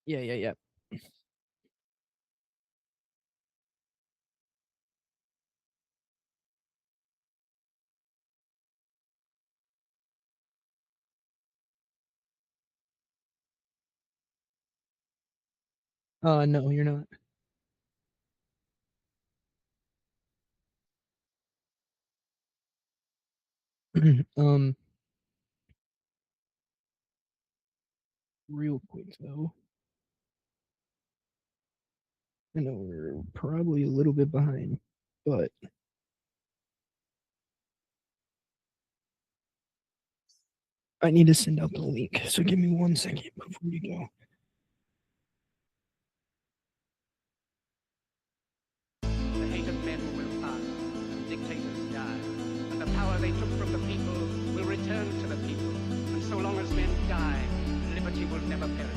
Yeah. No, you're not. um, Real quick though, I know we're probably a little bit behind, but I need to send out the link. So give me 1 second before you go. The hate of men will pass, and dictators die. And the power they took from the people will return to the people. And so long as men die, liberty will never perish.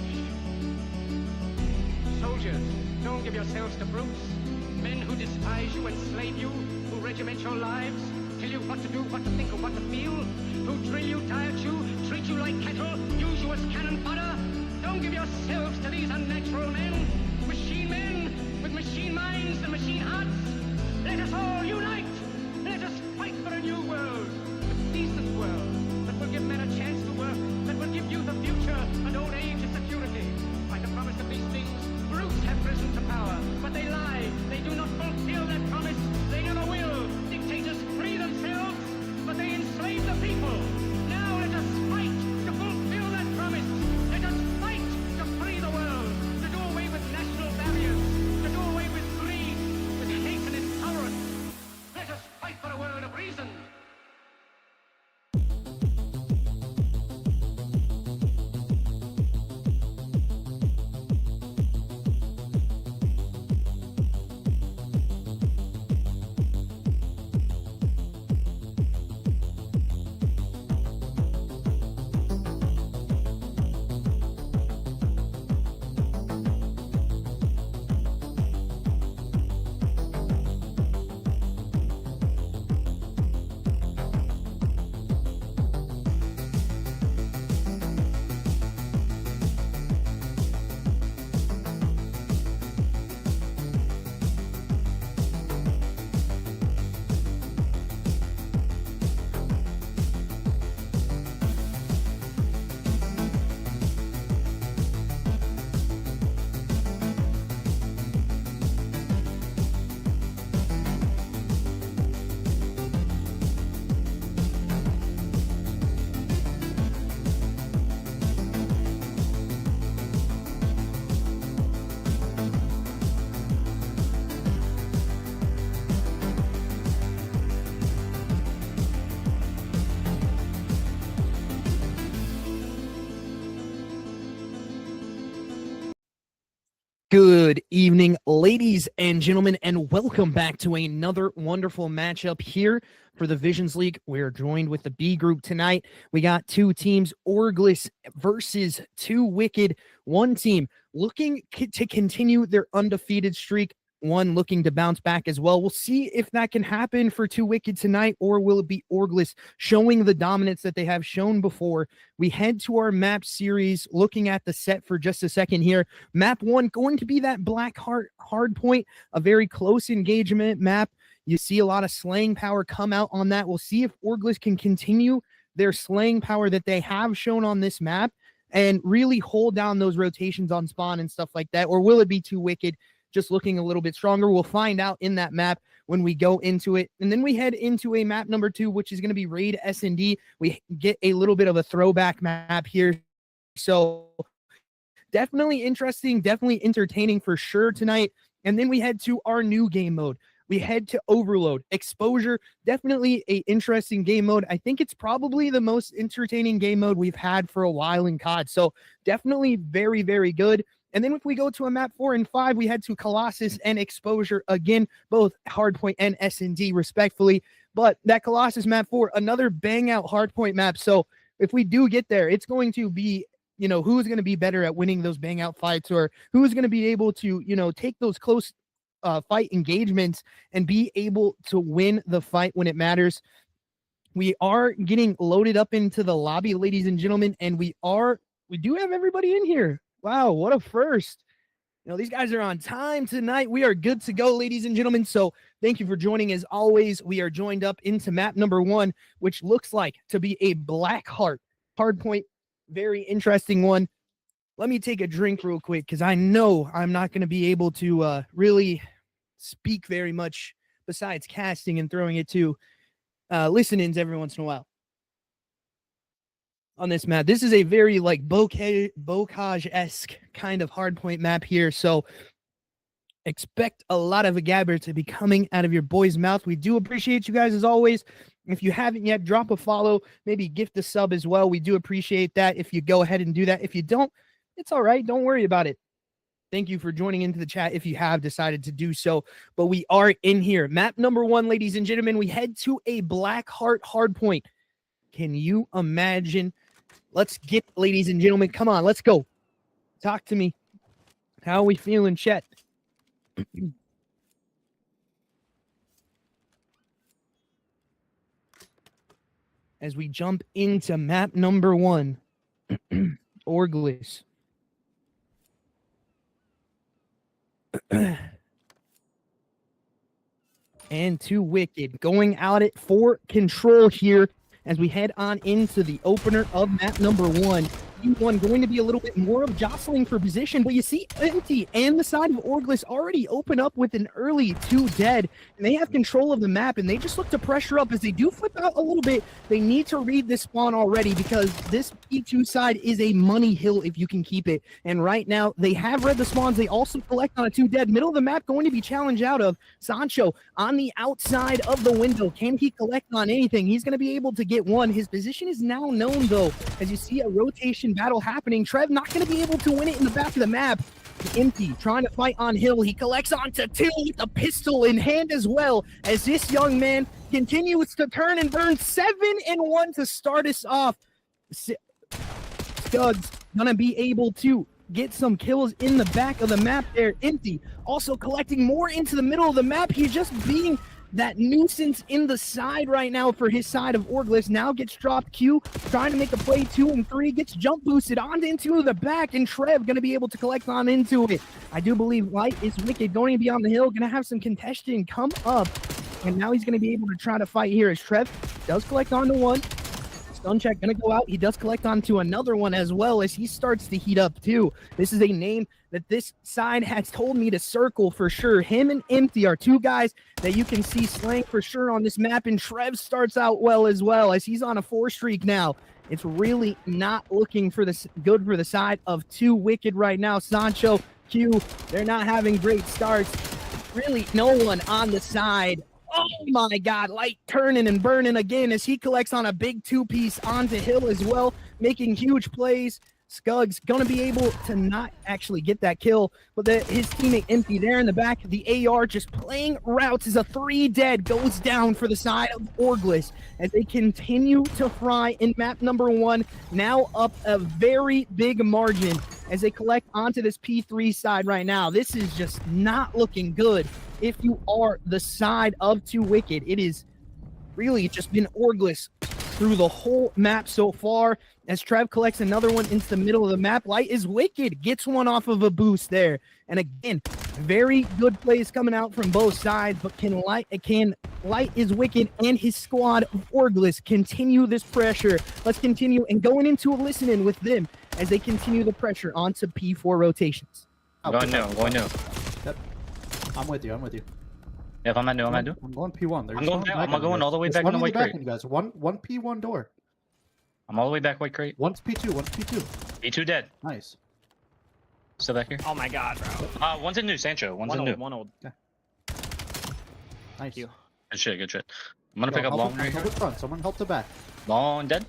Soldiers, don't give yourselves to brutes. Men who despise you, enslave you, who regiment your lives, tell you what to do, what to think, or what to feel, who drill you, diet you, treat you like cattle, use you as cannon fodder. Don't give yourselves to these unnatural men, machine men with machine minds and machine hearts. Let us all unite. Let us fight for a new world, a decent world that will give men a chance to work, that will give youth a future and old age a security. By the promise of these things, brutes have risen to power, but they lie. They do not fulfill that promise. They never will. Dictators free themselves, but they enslave the people. Now let us fight to fulfill that promise. Let us fight to free the world, to do away with national barriers, to do away with greed, with hate and intolerance. Let us fight for a world of reason. Good evening, ladies and gentlemen, and welcome back to another wonderful matchup here for the Visions League. We're joined with the B group tonight. We got two teams, ORGLESS versus 2WICKED. One team looking to continue their undefeated streak, one looking to bounce back as well. We'll see if that can happen for 2WICKED tonight, or will it be ORGLESS showing the dominance that they have shown before. We head to our map series, looking at the set for just a second here. Map 1 going to be that black hard point, a very close engagement map. You see a lot of slaying power come out on that. We'll see if ORGLESS can continue their slaying power that they have shown on this map and really hold down those rotations on spawn and stuff like that, or will it be 2WICKED just looking a little bit stronger? We'll find out in that map when we go into it. And then we head into a map number 2, which is going to be Raid S&D. We get a little bit of a throwback map here. So definitely interesting, definitely entertaining for sure tonight. And then we head to our new game mode. We head to Overload. Exposure, definitely a interesting game mode. I think it's probably the most entertaining game mode we've had for a while in COD. So definitely very, very good. And then if we go to a map 4 and 5, we head to Colossus and Exposure. Again, both Hardpoint and S&D respectfully. But that Colossus map 4, another bang out Hardpoint map. So if we do get there, it's going to be, you know, who's going to be better at winning those bang out fights, or who's going to be able to, you know, take those close fight engagements and be able to win the fight when it matters. We are getting loaded up into the lobby, ladies and gentlemen, and we do have everybody in here. Wow, what a first. These guys are on time tonight. We are good to go, ladies and gentlemen. So thank you for joining. As always, we are joined up into map number 1, which looks like to be a black heart hardpoint. Very interesting one. Let me take a drink real quick because I know I'm not going to be able to really speak very much besides casting and throwing it to listen-ins every once in a while. On this map, this is a very like Bocage-esque kind of hardpoint map here, so expect a lot of a gabber to be coming out of your boy's mouth. We do appreciate you guys as always. If you haven't yet, drop a follow, maybe gift a sub as well. We do appreciate that if you go ahead and do that. If you don't, it's all right. Don't worry about it. Thank you for joining into the chat if you have decided to do so. But we are in here. Map number 1, ladies and gentlemen, we head to a black heart hardpoint. Can you imagine? Let's get, ladies and gentlemen, come on, let's go. Talk to me. How are we feeling, chat? As we jump into map number 1, ORGLESS. And 2WICKED going out it for control here as we head on into the opener of map number 1. One going to be a little bit more of jostling for position, but you see Empty and the side of ORGLESS already open up with an early 2 dead, and they have control of the map, and they just look to pressure up as they do flip out a little bit. They need to read this spawn already because this P2 side is a money hill if you can keep it, and right now they have read the spawns. They also collect on a 2 dead. Middle of the map going to be challenged out of Sancho on the outside of the window. Can he collect on anything? He's going to be able to get one. His position is now known though, as you see a rotation battle happening. Trev not going to be able to win it in the back of the map. Empty trying to fight on Hill. He collects onto 2 with a pistol in hand as well, as this young man continues to turn and burn. 7-1 to start us off. Scuggs gonna be able to get some kills in the back of the map there. Empty also collecting more into the middle of the map. He's just being that nuisance in the side right now for his side of ORGLESS. Now gets dropped Q, trying to make a play 2 and 3, gets jump boosted on into the back, and Trev going to be able to collect on into it. I do believe Light is Wicked going to be on the hill, going to have some contention come up, and now he's going to be able to try to fight here as Trev does collect onto 1. Stun check going to go out. He does collect onto another one as well as he starts to heat up too. This is a name that this side has told me to circle for sure. Him and Empty are 2 guys that you can see slaying for sure on this map, and Trev starts out well as well as he's on a 4 streak now. It's really not looking for this good for the side of 2WICKED right now. Sancho, Q, they're not having great starts. Really no one on the side. Oh my God, Light turning and burning again as he collects on a big 2-piece onto Hill as well, making huge plays. Scuggs gonna be able to not actually get that kill, but his teammate Empty there in the back. The AR just playing routes as a 3 dead goes down for the side of ORGLESS as they continue to fry in map number 1, now up a very big margin as they collect onto this P3 side right now. This is just not looking good if you are the side of 2WICKED. It is really just been ORGLESS through the whole map so far as Trev collects another one into the middle of the map. Light is Wicked, gets one off of a boost there. And again, very good plays coming out from both sides, but can Light is Wicked and his squad of ORGLESS continue this pressure? Let's continue and going into a listen-in with them as they continue the pressure onto P4 rotations. I'm going no. Yep. I'm with you. Yeah, if I'm at no. I'm going P1. I'm going all the way back in the white crate. You guys. One P1 door. I'm all the way back white crate. One's P2. P2 dead. Nice. Still back here. Oh my God, bro. One's in new, Sancho. One's in new. One old. Okay. Nice. Thank you. Good shit. I'm gonna pick up long right help here. the front. Someone help the back. Long dead.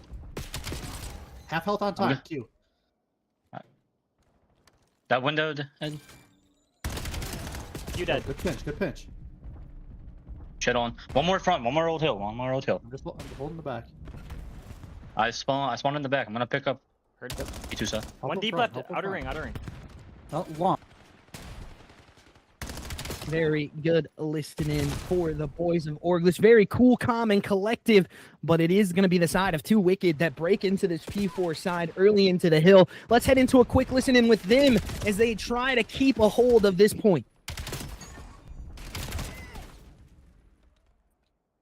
Half health on time. Okay. Q. That window dead. You dead. Good pinch. Shit on. One more front. One more old hill. I'm just holding the back. I spawn in the back. I'm gonna pick up. Heard. P2 side. One deep left. Outer ring. Oh, long. very good listening for the boys of ORGLESS. Very cool, calm, and collective, but it is going to be the side of 2WICKED that break into this P4 side early into the hill. Let's head into a quick listen in with them as they try to keep a hold of this point.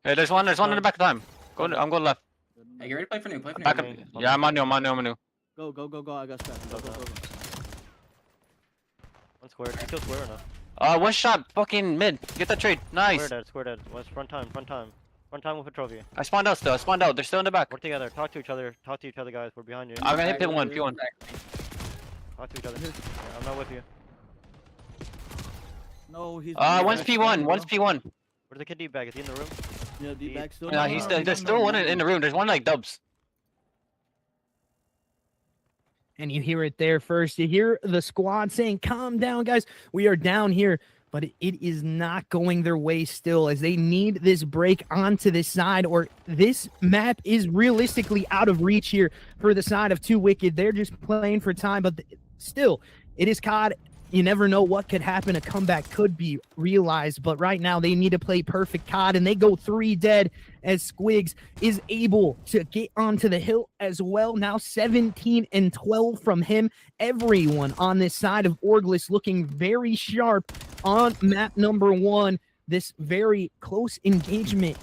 Hey, there's one in the back of time. I'm going left. Hey, you ready to play for new? Play for new. Back up. Yeah, I'm on you. Go. I got stuff. Go. One square. You kill square or no? One shot. Fucking mid. Get that trade. Nice. Square dead. One's front time. Front time with a trophy. I spawned out still. They're still in the back. Work together. Talk to each other, guys. We're behind you. I'm gonna hit pit one. P1. Talk to each other. Yeah, I'm not with you. No, he's. One's P1. One's P1. Where's the kid deep bag? Is he in the room? Yeah, deep back still. No, there's still one in the room. There's one like dubs. And you hear it there first. You hear the squad saying, calm down, guys. We are down here. But it is not going their way still as they need this break onto this side, or this map is realistically out of reach here for the side of 2WICKED. They're just playing for time, but still, it is COD. You never know what could happen. A comeback could be realized, but right now they need to play perfect COD, and they go 3 dead as Squigs is able to get onto the hill as well. Now 17 and 12 from him. Everyone on this side of ORGLESS looking very sharp on map number 1. This very close engagement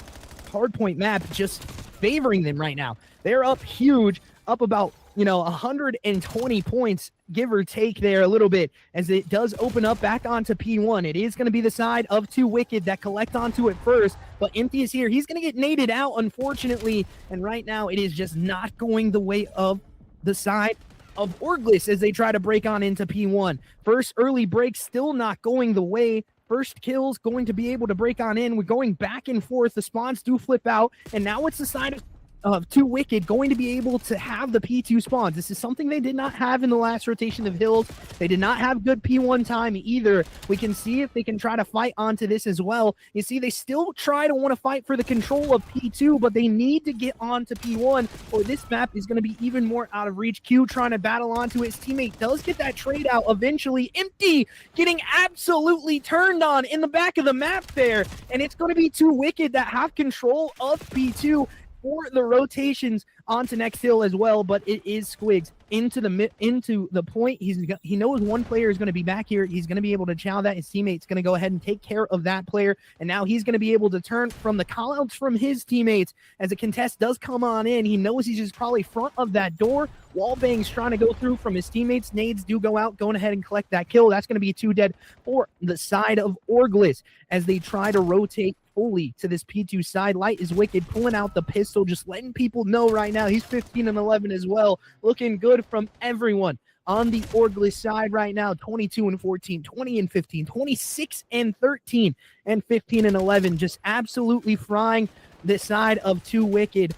hardpoint map just favoring them right now. They're up huge, up about 120 points, give or take there a little bit, as it does open up back onto P1. It is going to be the side of 2WICKED that collect onto it first, but Empty is here. He's going to get naded out, unfortunately, and right now it is just not going the way of the side of ORGLESS as they try to break on into P1. First early break still not going the way. First kills going to be able to break on in. We're going back and forth. The spawns do flip out, and now it's the side of 2WICKED going to be able to have the P2 spawns. This is something they did not have in the last rotation of hills. They did not have good P1 time either. We can see if they can try to fight onto this as well. You see, they still try to want to fight for the control of P2, but they need to get onto P1, or this map is going to be even more out of reach. Q trying to battle onto it. His teammate does get that trade out eventually. Empty getting absolutely turned on in the back of the map there, and it's going to be 2WICKED that have control of P2 for the rotations onto next hill as well, but it is Squigs into the point. He knows one player is going to be back here. He's going to be able to chow that. His teammate's going to go ahead and take care of that player, and now he's going to be able to turn from the callouts from his teammates as a contest does come on in. He knows he's just probably front of that door. Wallbang's trying to go through from his teammates. Nades do go out, going ahead and collect that kill. That's going to be 2 dead for the side of ORGLESS as they try to rotate fully to this P2 side. Light is wicked, pulling out the pistol, just letting people know right now he's 15 and 11 as well. Looking good from everyone on the ORGLESS side right now. 22 and 14, 20 and 15, 26 and 13, and 15 and 11. Just absolutely frying this side of 2WICKED.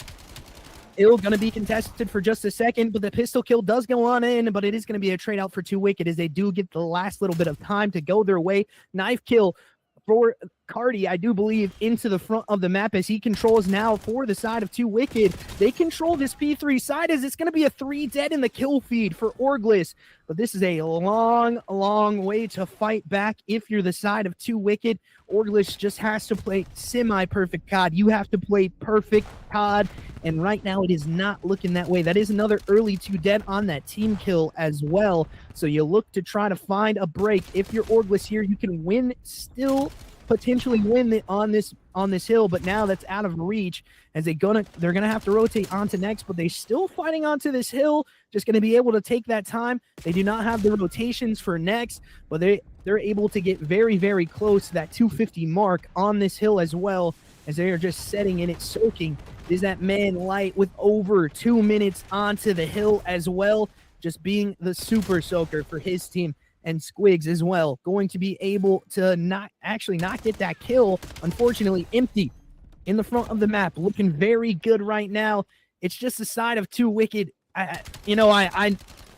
Going to be contested for just a second, but the pistol kill does go on in, but it is going to be a trade out for 2WICKED as they do get the last little bit of time to go their way. Knife kill for Cardi, I do believe, into the front of the map as he controls now for the side of 2WICKED. They control this P3 side as it's going to be a 3 dead in the kill feed for ORGLESS. But this is a long, long way to fight back if you're the side of 2WICKED. ORGLESS just has to play semi-perfect COD. You have to play perfect COD, and right now it is not looking that way. That is another early 2 dead on that team kill as well. So you look to try to find a break. If you're ORGLESS here, you can win, still potentially win on this hill, but now that's out of reach as they're gonna have to rotate onto next, but they're still fighting onto this hill, just gonna be able to take that time. They do not have the rotations for next, but they're able to get very, very close to that 250 mark on this hill as well, as they are just setting in it. Soaking is that man Light with over 2 minutes onto the hill as well, just being the super soaker for his team. And Squigs as well, going to be able to not get that kill. Unfortunately, Empty in the front of the map, looking very good right now. It's just the side of 2WICKED.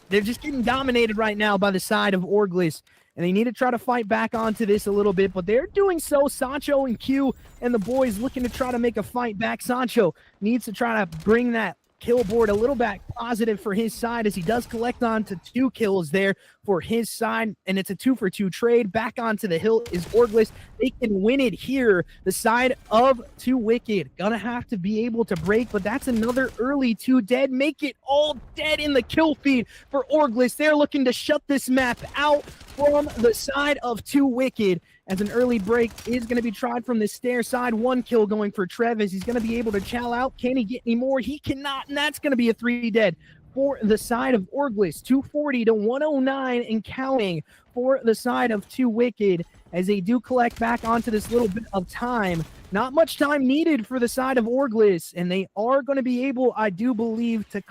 They're just getting dominated right now by the side of ORGLESS, and they need to try to fight back onto this a little bit, but they're doing so. Sancho and Q and the boys looking to try to make a fight back. Sancho needs to try to bring that kill board, a little back positive for his side as he does collect on to 2 kills there for his side, and it's a 2-for-2 trade. Back onto the hill is ORGLESS. They can win it here. The side of 2WICKED gonna have to be able to break, but that's another early 2 dead. Make it all dead in the kill feed for ORGLESS. They're looking to shut this map out from the side of 2WICKED, as an early break is going to be tried from the stair side. 1 kill going for Trev as he's going to be able to chow out. Can he get any more? He cannot, and that's going to be a 3 dead for the side of ORGLESS. 240 to 109 and counting for the side of 2WICKED as they do collect back onto this little bit of time. Not much time needed for the side of ORGLESS, and they are going to be able, I do believe, to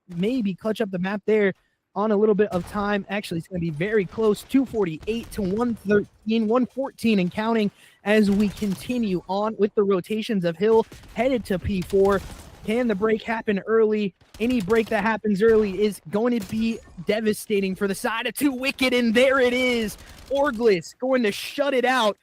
maybe clutch up the map there on a little bit of time. Actually, it's going to be very close. 248 to 113, 114 and counting as we continue on with the rotations of Hill headed to P4. Can the break happen early? Any break that happens early is going to be devastating for the side of 2WICKED, and there it is. ORGLESS going to shut it out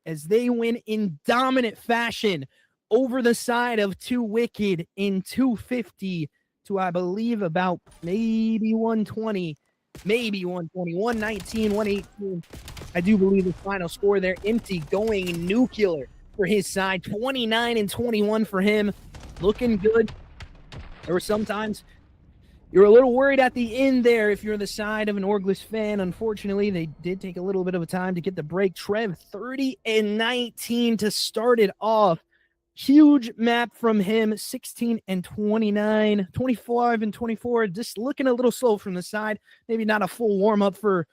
as they win in dominant fashion over the side of 2WICKED in 250 to, I believe, about maybe 120, maybe 120, 119, 118. I do believe the final score there. Empty going nuclear for his side. 29 and 21 for him. Looking good. There were sometimes you're a little worried at the end there if you're the side of an ORGLESS fan. Unfortunately, they did take a little bit of a time to get the break. Trev, 30 and 19 to start it off. Huge map from him, 16 and 29, 25 and 24. Just looking a little slow from the side. Maybe not a full warm-up for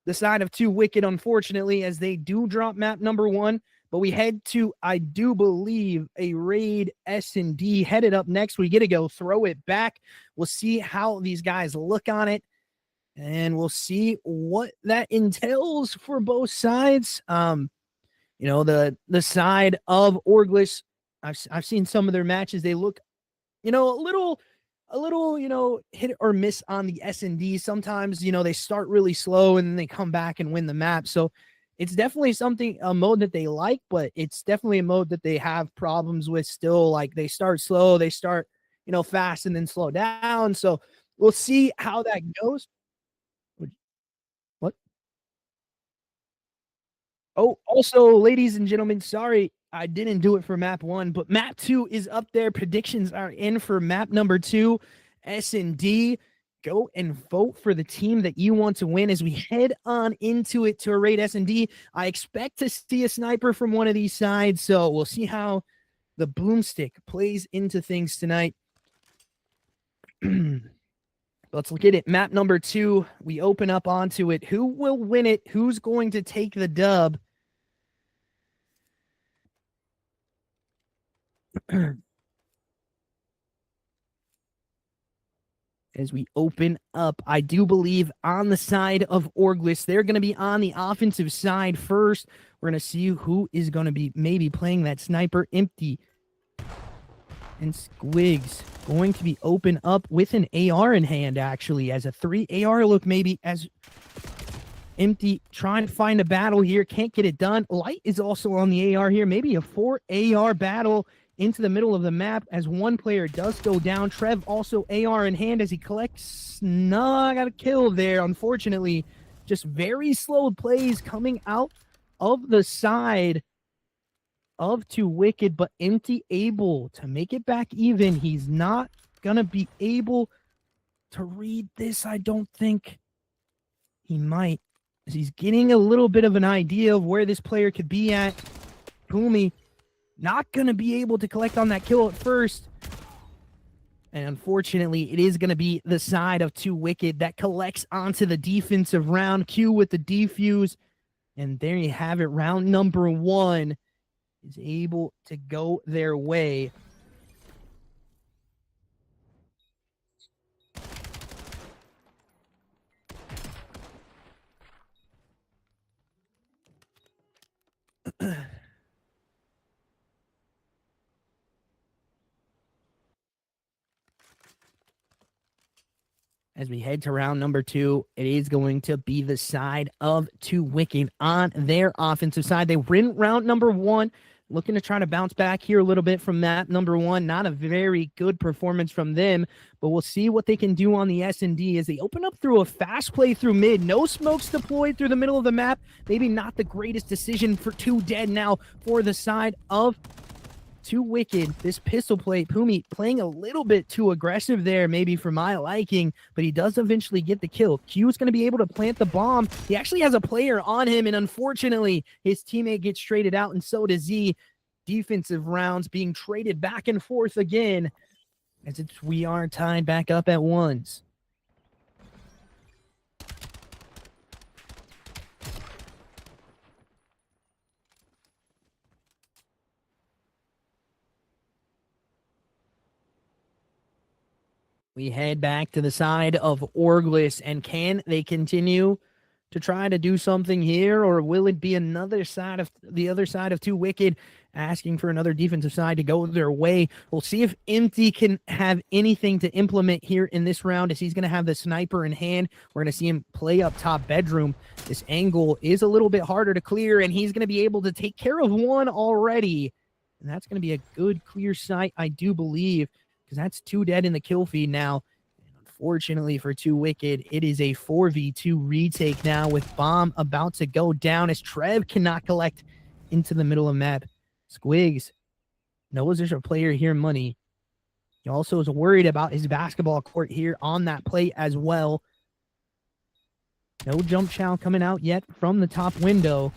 the side of 2WICKED, unfortunately, as they do drop map number 1. But we head to, I do believe, a raid S&D headed up next. We get to go throw it back. We'll see how these guys look on it, and we'll see what that entails for both sides. You know, the side of ORGLESS, I've seen some of their matches. They look, you know, a little, you know, hit or miss on the S&D. Sometimes, you know, they start really slow and then they come back and win the map. So it's definitely a mode that they like, but it's definitely a mode that they have problems with still. Like, they start slow, they start, you know, fast and then slow down. So we'll see how that goes. What? Oh, also, ladies and gentlemen, sorry I didn't do it for map 1, but map 2 is up there. Predictions are in for map number 2, S&D. Go and vote for the team that you want to win as we head on into it to a raid S&D. I expect to see a sniper from one of these sides, so we'll see how the boomstick plays into things tonight. Let's look at it. Map number 2, we open up onto it. Who will win it? Who's going to take the dub? As we open up, I do believe on the side of ORGLESS, they're going to be on the offensive side first. We're going to see who is going to be maybe playing that sniper. Empty and Squigs going to be open up with an AR in hand, actually, as a 3 AR look, maybe, as Empty trying to find a battle here. Can't get it done. Light is also on the AR here. Maybe a 4 AR battle into the middle of the map as one player does go down. Trev also AR in hand as he collects. No, I got a kill there. Unfortunately, just very slow plays coming out of the side of 2WICKED, but Empty able to make it back even. He's not going to be able to read this. I don't think he might, as he's getting a little bit of an idea of where this player could be at. Pumi not going to be able to collect on that kill at first. And unfortunately, it is going to be the side of 2WICKED that collects onto the defensive round. Q with the defuse. And there you have it. Round number 1 is able to go their way. As we head to round number 2, it is going to be the side of 2WICKED on their offensive side. They win round number 1. looking to try to bounce back here a little bit from map number 1. Not a very good performance from them, but we'll see what they can do on the S&D as they open up through a fast play through mid. No smokes deployed through the middle of the map. Maybe not the greatest decision for 2 dead now for the side of 2WICKED. This pistol play, Pumi playing a little bit too aggressive there, maybe for my liking, but he does eventually get the kill. Q is going to be able to plant the bomb. He actually has a player on him, and unfortunately, his teammate gets traded out, and so does Z. Defensive rounds being traded back and forth again, as we are tied back up at 1s. We head back to the side of ORGLESS, and can they continue to try to do something here, or will it be another side of the other side of 2WICKED asking for another defensive side to go their way? We'll see if Empty can have anything to implement here in this round, as he's going to have the sniper in hand. We're going to see him play up top bedroom. This angle is a little bit harder to clear, and he's going to be able to take care of one already. And that's going to be a good clear sight, I do believe, because that's 2 dead in the kill feed now. And unfortunately for 2WICKED, it is a 4v2 retake now, with bomb about to go down as Trev cannot collect into the middle of map. Squigs knows there's a player here, Money. He also is worried about his basketball court here on that play as well. No jump chow coming out yet from the top window.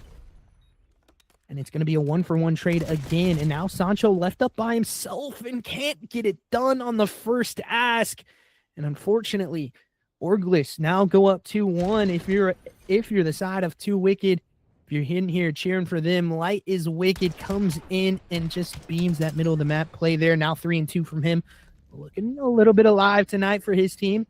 And it's going to be a 1-for-1 trade again. And now Sancho left up by himself and can't get it done on the first ask. And unfortunately, ORGLESS now go up 2-1. If you're the side of 2WICKED, if you're in here cheering for them, Light is Wicked comes in and just beams that middle of the map play there. Now 3-2 from him. Looking a little bit alive tonight for his team.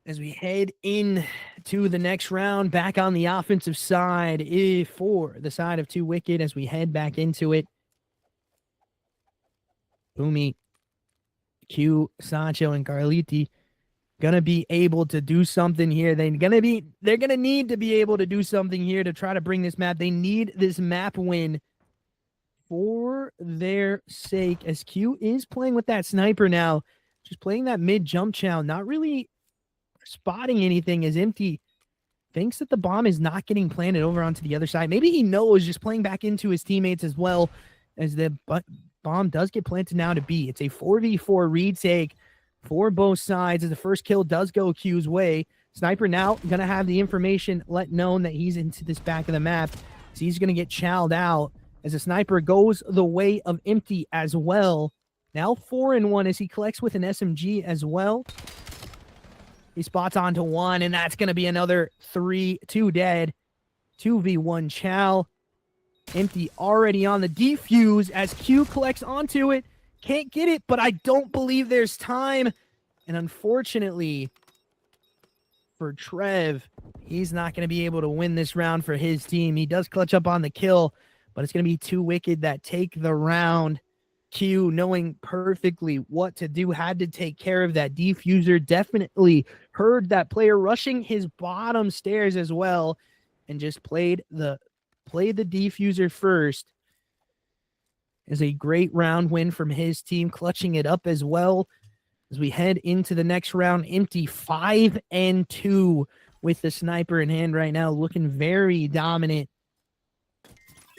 As we head in to the next round, back on the offensive side for the side of 2WICKED as we head back into it. Pumi, Q, Sancho, and Carliti gonna be able to do something here. They're gonna need to be able to do something here to try to bring this map. They need this map win for their sake, as Q is playing with that sniper now, just playing that mid jump chow, not really spotting anything, as Empty thinks that the bomb is not getting planted over onto the other side. Maybe he knows, just playing back into his teammates as well, as the bomb does get planted now to B. It's a 4v4 retake for both sides, as the first kill does go Q's way. Sniper now going to have the information let known that he's into this back of the map, so he's going to get chowed out, as the sniper goes the way of Empty as well. Now 4-1 as he collects with an SMG as well. He spots onto one, and that's going to be another 3-2 dead. 2v1 chow. Empty already on the defuse as Q collects onto it. Can't get it, but I don't believe there's time. And unfortunately for Trev, he's not going to be able to win this round for his team. He does clutch up on the kill, but it's going to be 2WICKED that take the round. Q, knowing perfectly what to do, had to take care of that defuser. Definitely heard that player rushing his bottom stairs as well, and just played the defuser first. Is a great round win from his team, clutching it up as well. As we head into the next round, Empty 5-2 with the sniper in hand right now, looking very dominant.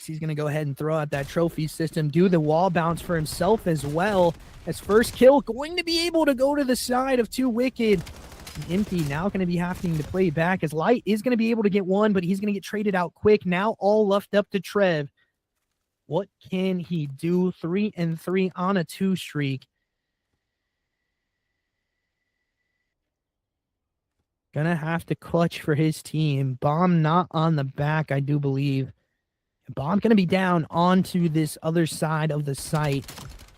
He's going to go ahead and throw out that trophy system, do the wall bounce for himself as well. As first kill going to be able to go to the side of 2WICKED. Empty now going to be having to play back, as Light is going to be able to get one, but he's going to get traded out quick. Now all left up to Trev. What can he do? 3-3 on a 2 streak. Gonna have to clutch for his team. Bomb not on the back, I do believe. Bomb going to be down onto this other side of the site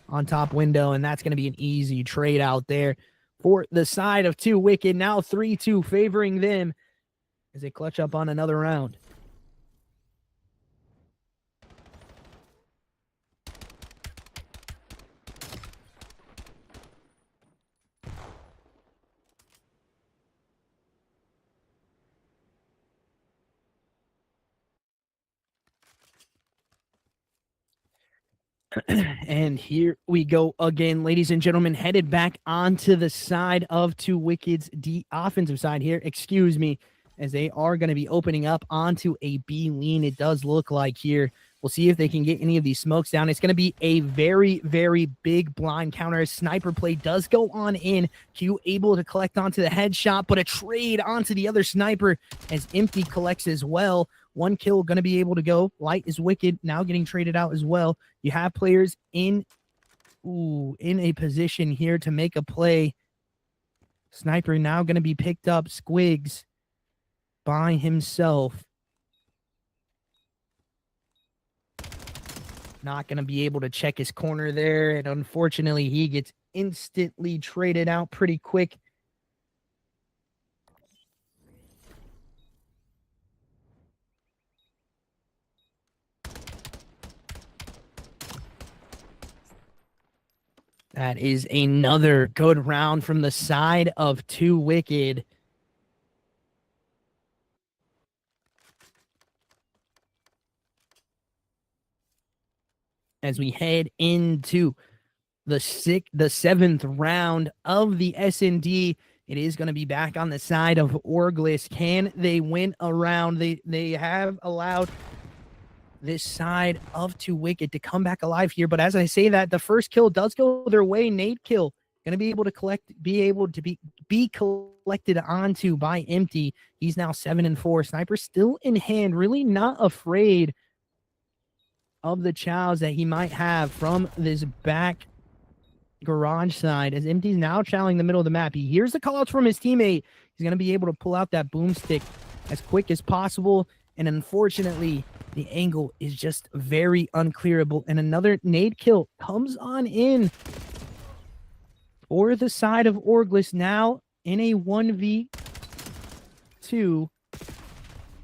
on top window, and that's going to be an easy trade out there for the side of 2WICKED. Now 3-2 favoring them as they clutch up on another round. And here we go again, ladies and gentlemen, headed back onto the side of 2WICKED's offensive side here, excuse me, as they are going to be opening up onto a B lean, it does look like here. We'll see if they can get any of these smokes down. It's going to be a very, very big blind counter. A sniper play does go on in. Q able to collect onto the headshot, but a trade onto the other sniper as Empty collects as well. 1 kill going to be able to go. Light is Wicked now getting traded out as well. You have players in a position here to make a play. Sniper now going to be picked up. Squigs by himself. Not going to be able to check his corner there. And unfortunately, he gets instantly traded out pretty quick. That is another good round from the side of 2WICKED. As we head into the 7th round of the S&D, it is going to be back on the side of ORGLESS. Can they win a round? They have allowed this side of 2WICKED to come back alive here. But as I say that, the first kill does go their way. Nade kill going to be able to be collected onto by Empty. He's now 7-4. Sniper still in hand, really not afraid of the chows that he might have from this back garage side, as Empty's now chowing the middle of the map. He hears the callouts from his teammate. He's going to be able to pull out that boomstick as quick as possible. And unfortunately, the angle is just very unclearable. And another nade kill comes on in for the side of ORGLESS, now in a 1v2.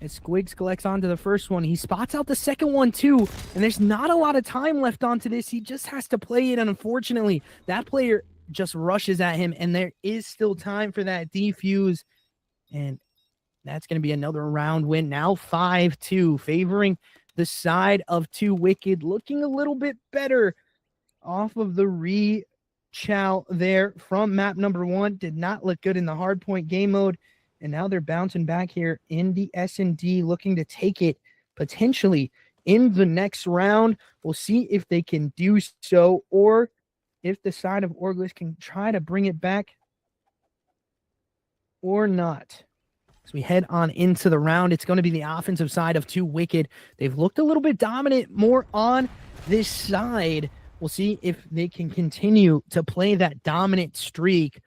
As Squigs collects onto the first one, he spots out the second one too. And there's not a lot of time left onto this. He just has to play it. And unfortunately, that player just rushes at him. And there is still time for that defuse. And that's going to be another round win. Now 5-2, favoring the side of 2WICKED, looking a little bit better off of the re-chow there from map number 1. Did not look good in the hardpoint game mode. And now they're bouncing back here in the S&D, looking to take it potentially in the next round. We'll see if they can do so, or if the side of ORGLESS can try to bring it back or not. As we head on into the round, it's going to be the offensive side of 2WICKED. They've looked a little bit dominant more on this side. We'll see if they can continue to play that dominant streak,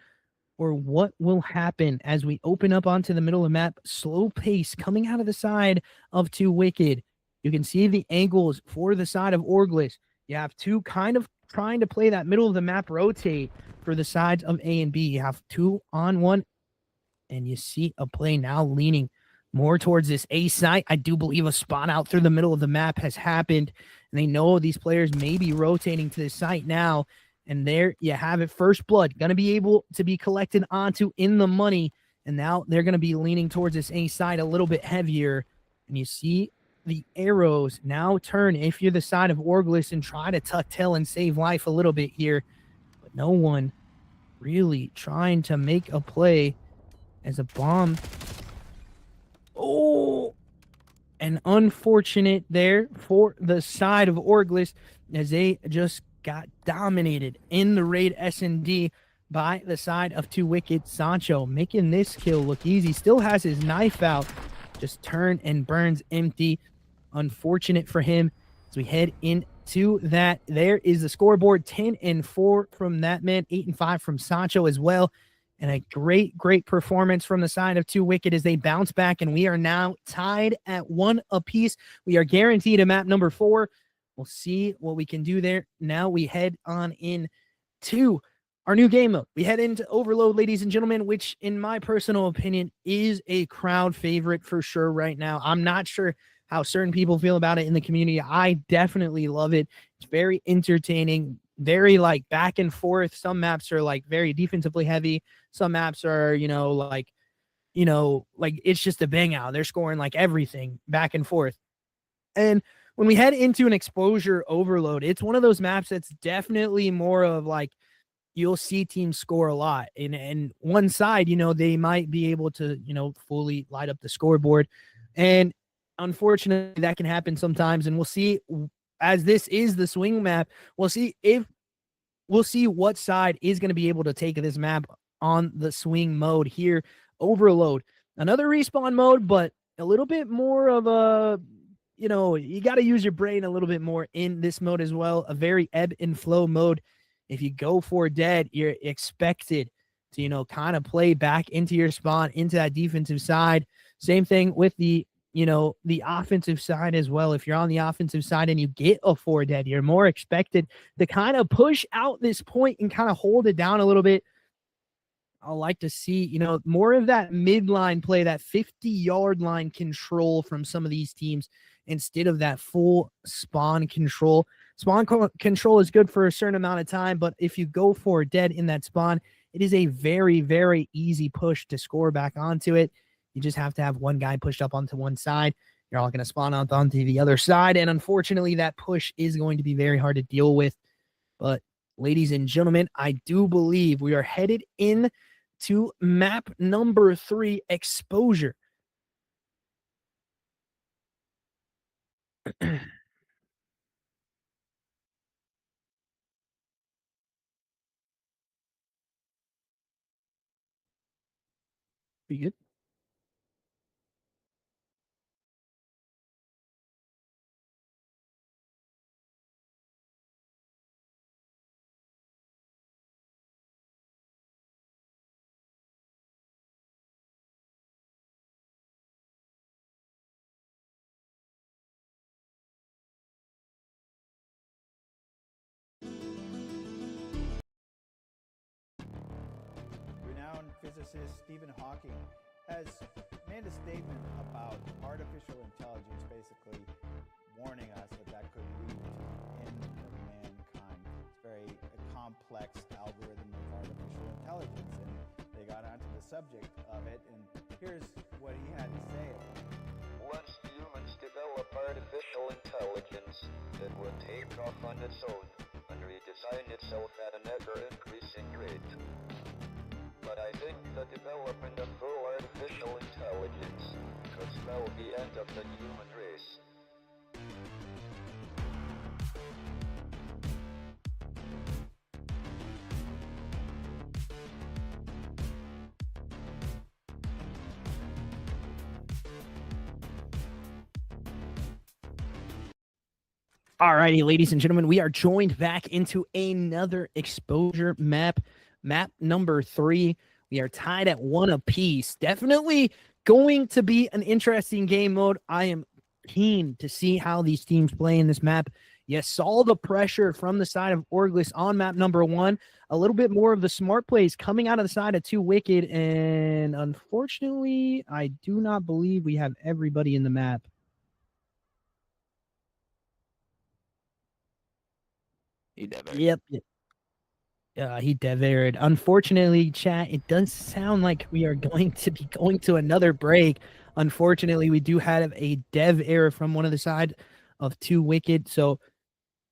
or what will happen as we open up onto the middle of the map. Slow pace coming out of the side of 2WICKED. You can see the angles for the side of ORGLESS. You have two kind of trying to play that middle of the map rotate for the sides of A and B. You have 2-on-1, and you see a play now leaning more towards this A side. I do believe a spawn out through the middle of the map has happened, and they know these players may be rotating to this site now. And there you have it. First blood going to be able to be collected onto in the money. And now they're going to be leaning towards this A side a little bit heavier. And you see the arrows now turn if you're the side of ORGLESS and try to tuck tail and save life a little bit here. But no one really trying to make a play as a bomb. Oh, and unfortunate there for the side of ORGLESS, as they just got dominated in the raid S&D by the side of 2WICKED. Sancho making this kill look easy. Still has his knife out. Just turn and burns Empty. Unfortunate for him. As we head into that, there is the scoreboard. 10-4 from that man. 8-5 from Sancho as well. And a great, great performance from the side of 2WICKED as they bounce back. And we are now tied at 1 apiece. We are guaranteed a map number 4. We'll see what we can do there. Now we head on in to our new game mode. We head into Overload, ladies and gentlemen, which in my personal opinion is a crowd favorite for sure right now. I'm not sure how certain people feel about it in the community. I definitely love it. It's very entertaining, very like back and forth. Some maps are like very defensively heavy. Some maps are, like it's just a bang out. They're scoring like everything back and forth. And when we head into an exposure overload, it's one of those maps that's definitely more of like you'll see teams score a lot. And one side, they might be able to, fully light up the scoreboard. And unfortunately, that can happen sometimes. And we'll see, as this is the swing map, we'll see what side is going to be able to take this map on the swing mode here. Overload, another respawn mode, but a little bit more of a, you got to use your brain a little bit more in this mode as well. A very ebb and flow mode. If you go for dead, you're expected to, kind of play back into your spawn, into that defensive side. Same thing with the offensive side as well. If you're on the offensive side and you get a 4 dead, you're more expected to kind of push out this point and kind of hold it down a little bit. I like to see, more of that midline play, that 50-yard line control from some of these teams instead of that full spawn control. Spawn control is good for a certain amount of time, but if you go for dead in that spawn, it is a very, very easy push to score back onto it. You just have to have one guy pushed up onto one side. You're all going to spawn out onto the other side, and unfortunately, that push is going to be very hard to deal with. But ladies and gentlemen, I do believe we are headed in to map number 3, exposure. Be good. Renowned physicist Stephen Hawking has made a statement about artificial intelligence, basically warning us that could lead to the end of mankind. It's very a complex algorithm of artificial intelligence, and they got onto the subject of it, and here's what he had to say. Once humans develop artificial intelligence, it would take off on its own and redesign itself at an ever-increasing rate. But I think the development of full artificial intelligence could spell the end of the human race. Alrighty, ladies and gentlemen, we are joined back into another exposure map number 3. We are tied at 1 apiece. Definitely going to be an interesting game mode. I am keen to see how these teams play in this map. You saw the pressure from the side of ORGLESS on map number 1. A little bit more of the smart plays coming out of the side of 2WICKED, and unfortunately, I do not believe we have everybody in the map. Yep. He devared. Unfortunately, chat, it does sound like we are going to be going to another break. Unfortunately, we do have a dev error from one of the side of 2WICKED. So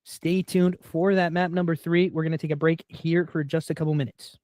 stay tuned for that map number 3. We're going to take a break here for just a couple minutes.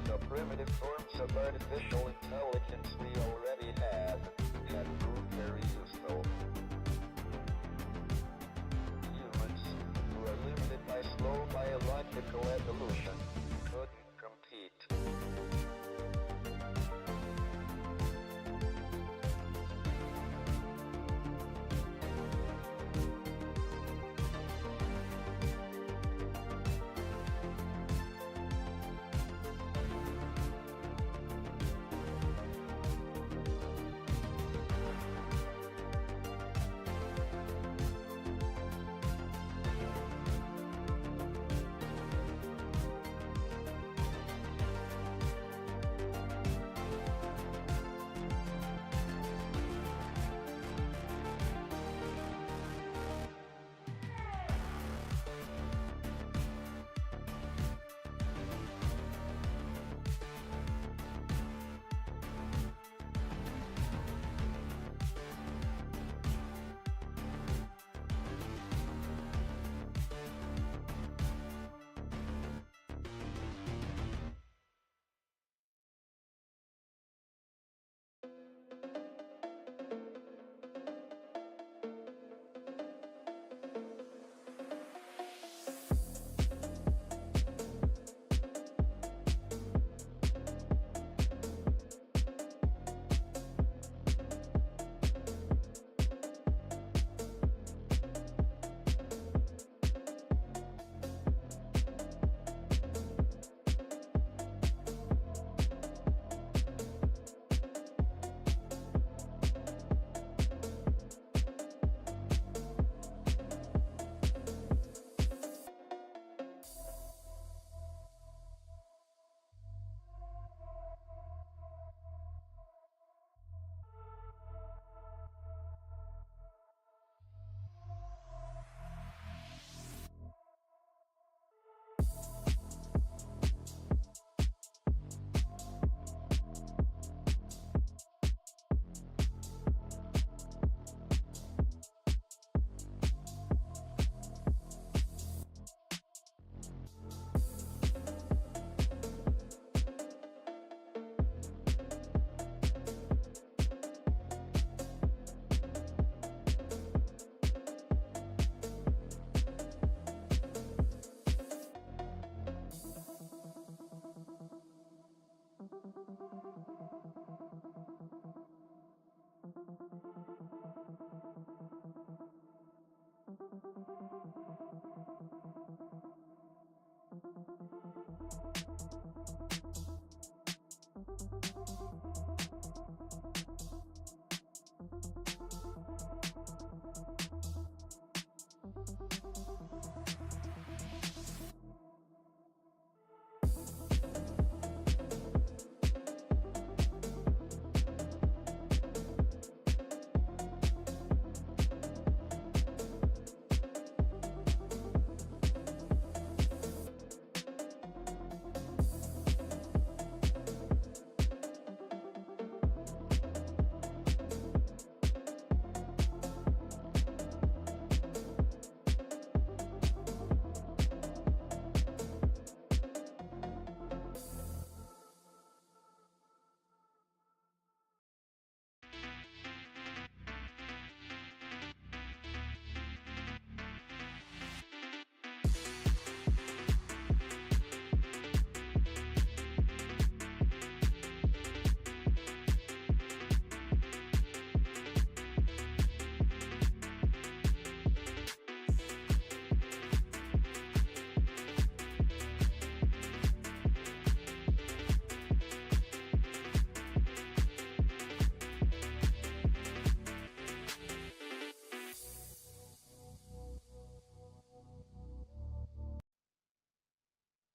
The primitive forms of artificial intelligence we already have proved very useful. Humans, who are limited by slow biological evolution, couldn't compete.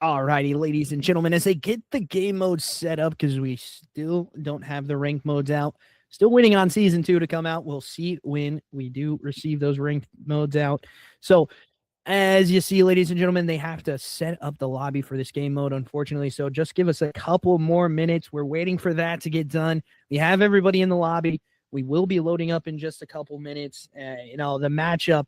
Alrighty, ladies and gentlemen, as they get the game mode set up, because we still don't have the ranked modes out, still waiting on season 2 to come out. We'll see when we do receive those ranked modes out. So, as you see, ladies and gentlemen, they have to set up the lobby for this game mode, unfortunately. So just give us a couple more minutes. We're waiting for that to get done. We have everybody in the lobby. We will be loading up in just a couple minutes. The matchup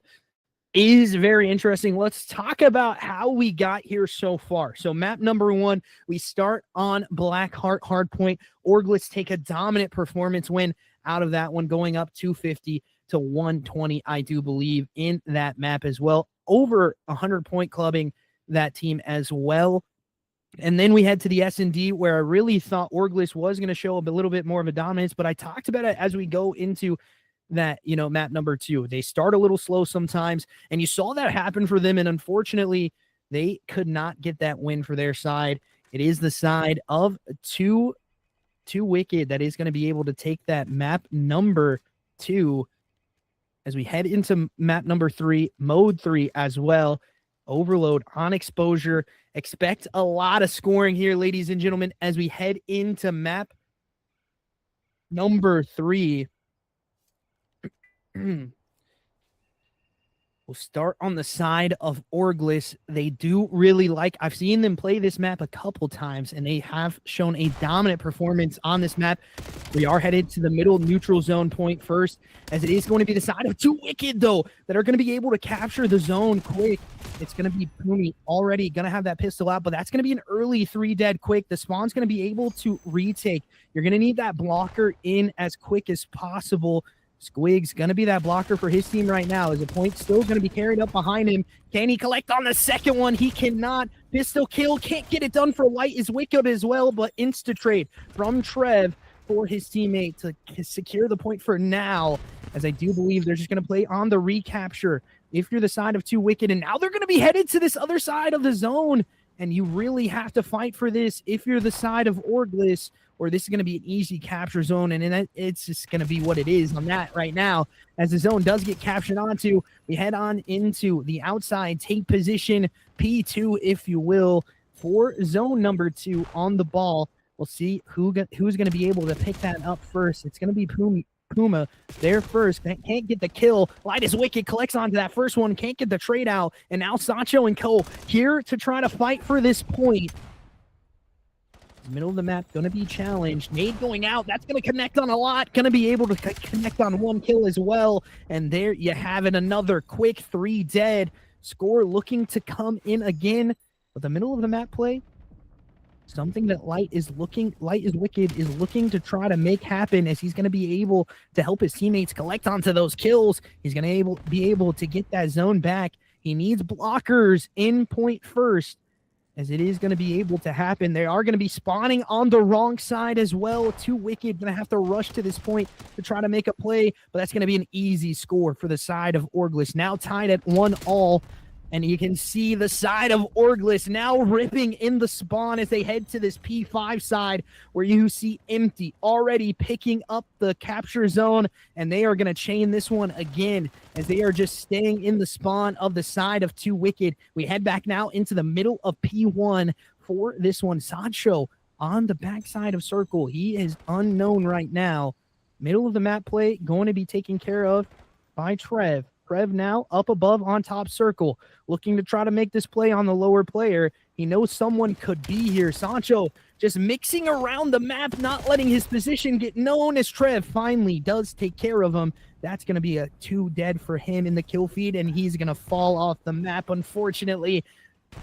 is very interesting. Let's talk about how we got here so far. So map number 1, we start on Blackheart Hardpoint. ORGLESS take a dominant performance win out of that one, going up 250 to 120, I do believe, in that map as well. Over 100-point clubbing that team as well. And then we head to the S&D, where I really thought ORGLESS was going to show up a little bit more of a dominance, but I talked about it as we go into that, map number 2. They start a little slow sometimes, and you saw that happen for them, and unfortunately, they could not get that win for their side. It is the side of 2WICKED that is going to be able to take that map number 2 as we head into map number 3, mode 3 as well. Overload on exposure. Expect a lot of scoring here, ladies and gentlemen, as we head into map number 3. We'll start on the side of ORGLESS. They do really I've seen them play this map a couple times, and they have shown a dominant performance on this map. We are headed to the middle neutral zone point first, as it is going to be the side of 2WICKED, though, that are going to be able to capture the zone quick. It's going to be Pumi already going to have that pistol out, but that's going to be an early 3 dead quick. The spawn's going to be able to retake. You're going to need that blocker in as quick as possible. Squig's going to be that blocker for his team right now, as a point still going to be carried up behind him. Can he collect on the second one? He cannot. Pistol kill. Can't get it done for Light is Wicked as well, but insta-trade from Trev for his teammate to secure the point for now, as I do believe they're just going to play on the recapture if you're the side of 2WICKED, and now they're going to be headed to this other side of the zone, and you really have to fight for this if you're the side of ORGLESS, or this is going to be an easy capture zone, and it's just going to be what it is on that right now. As the zone does get captured onto, we head on into the outside, take position, P2, if you will, for zone number 2 on the ball. We'll see who's going to be able to pick that up first. It's going to be Puma there first. Can't get the kill. Light is Wicked collects onto that first one, can't get the trade out, and now Sancho and Co. here to try to fight for this point. Middle of the map going to be challenged. Nade going out. That's going to connect on a lot. Going to be able to connect on 1 kill as well. And there you have it. Another quick 3 dead. Score looking to come in again. But the middle of the map play, something that Light is Wicked is looking to try to make happen, as he's going to be able to help his teammates collect onto those kills. He's going to be able to get that zone back. He needs blockers in point first, as it is going to be able to happen. They are going to be spawning on the wrong side as well. 2WICKED going to have to rush to this point to try to make a play, but that's going to be an easy score for the side of ORGLESS. Now tied at 1-1. And you can see the side of ORGLESS now ripping in the spawn as they head to this P5 side where you see Empty already picking up the capture zone, and they are going to chain this one again as they are just staying in the spawn of the side of 2WICKED. We head back now into the middle of P1 for this one. Sancho on the backside of Circle. He is unknown right now. Middle of the map play going to be taken care of by Trev. Trev now up above on top Circle, looking to try to make this play on the lower player. He knows someone could be here. Sancho just mixing around the map, not letting his position get known as Trev finally does take care of him. That's going to be a 2 dead for him in the kill feed, and he's going to fall off the map, unfortunately.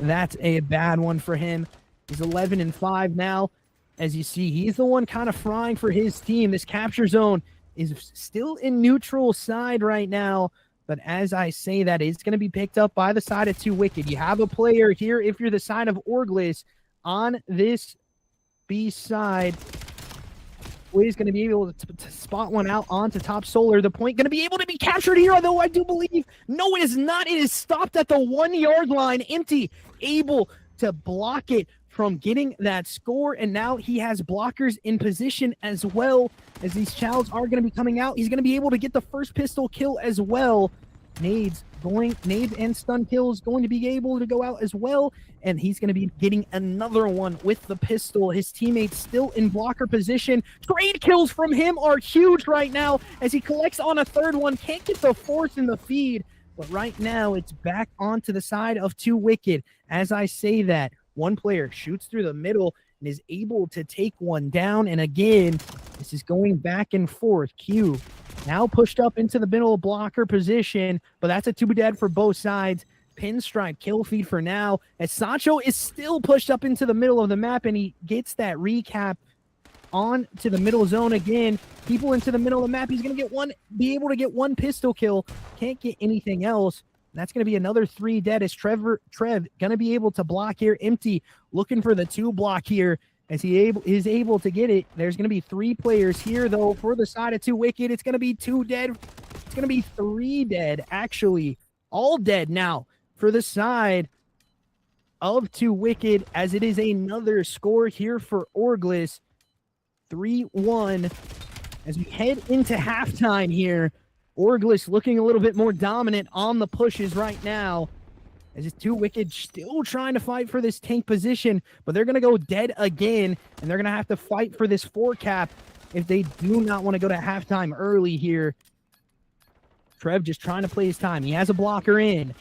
That's a bad one for him. He's 11-5 now. As you see, he's the one kind of frying for his team. This capture zone is still in neutral side right now. But as I say that, it's going to be picked up by the side of 2WICKED. You have a player here, if you're the side of ORGLESS, on this B side. He's going to be able to spot one out onto top Solar. The point going to be able to be captured here, although I do believe, no, it is not. It is stopped at the 1-yard line. Empty, able to block it from getting that score, and now he has blockers in position as well as these Childs are going to be coming out. He's going to be able to get the first pistol kill as well. Nades and stun kills going to be able to go out as well, and he's going to be getting another one with the pistol. His teammates still in blocker position. Trade kills from him are huge right now as he collects on a third one. Can't get the fourth in the feed, but right now it's back onto the side of 2WICKED. As I say that, one player shoots through the middle and is able to take one down. And again, this is going back and forth. Q now pushed up into the middle blocker position, but that's a 2 dead for both sides. Pinstripe kill feed for now, as Sancho is still pushed up into the middle of the map, and he gets that recap on to the middle zone again. People into the middle of the map. He's going to be able to get one pistol kill. Can't get anything else. That's going to be another 3 dead as Trev going to be able to block here. Empty looking for the 2 block here as he is able to get it. There's going to be 3 players here, though, for the side of 2WICKED. It's going to be 2 dead. It's going to be 3 dead, actually. All dead now for the side of 2WICKED, as it is another score here for ORGLESS. 3-1 as we head into halftime here. ORGLESS looking a little bit more dominant on the pushes right now, as it's 2WICKED still trying to fight for this tank position, but they're going to go dead again, and they're going to have to fight for this 4 cap if they do not want to go to halftime early here. Trev just trying to play his time. He has a blocker in.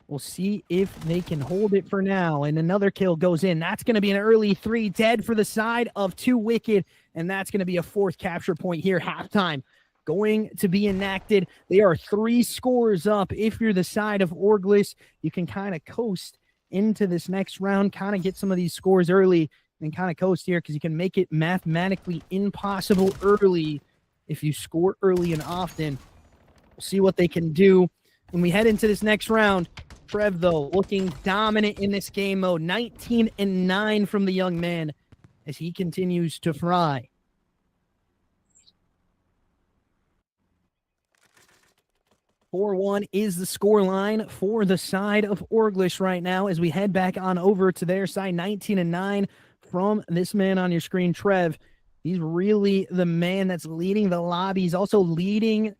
We'll see if they can hold it for now, and another kill goes in. That's going to be an early 3 dead for the side of 2WICKED, and that's going to be a 4th capture point here. Halftime going to be enacted. They are 3 scores up. If you're the side of ORGLESS, you can kind of coast into this next round, kind of get some of these scores early and kind of coast here, because you can make it mathematically impossible early if you score early and often. We'll see what they can do when we head into this next round. Trev, though, looking dominant in this game mode. 19-9 from the young man as he continues to fry. .41 is the score line for the side of ORGLESS right now as we head back on over to their side. 19-9 from this man on your screen, Trev. He's really the man that's leading the lobby. He's also leading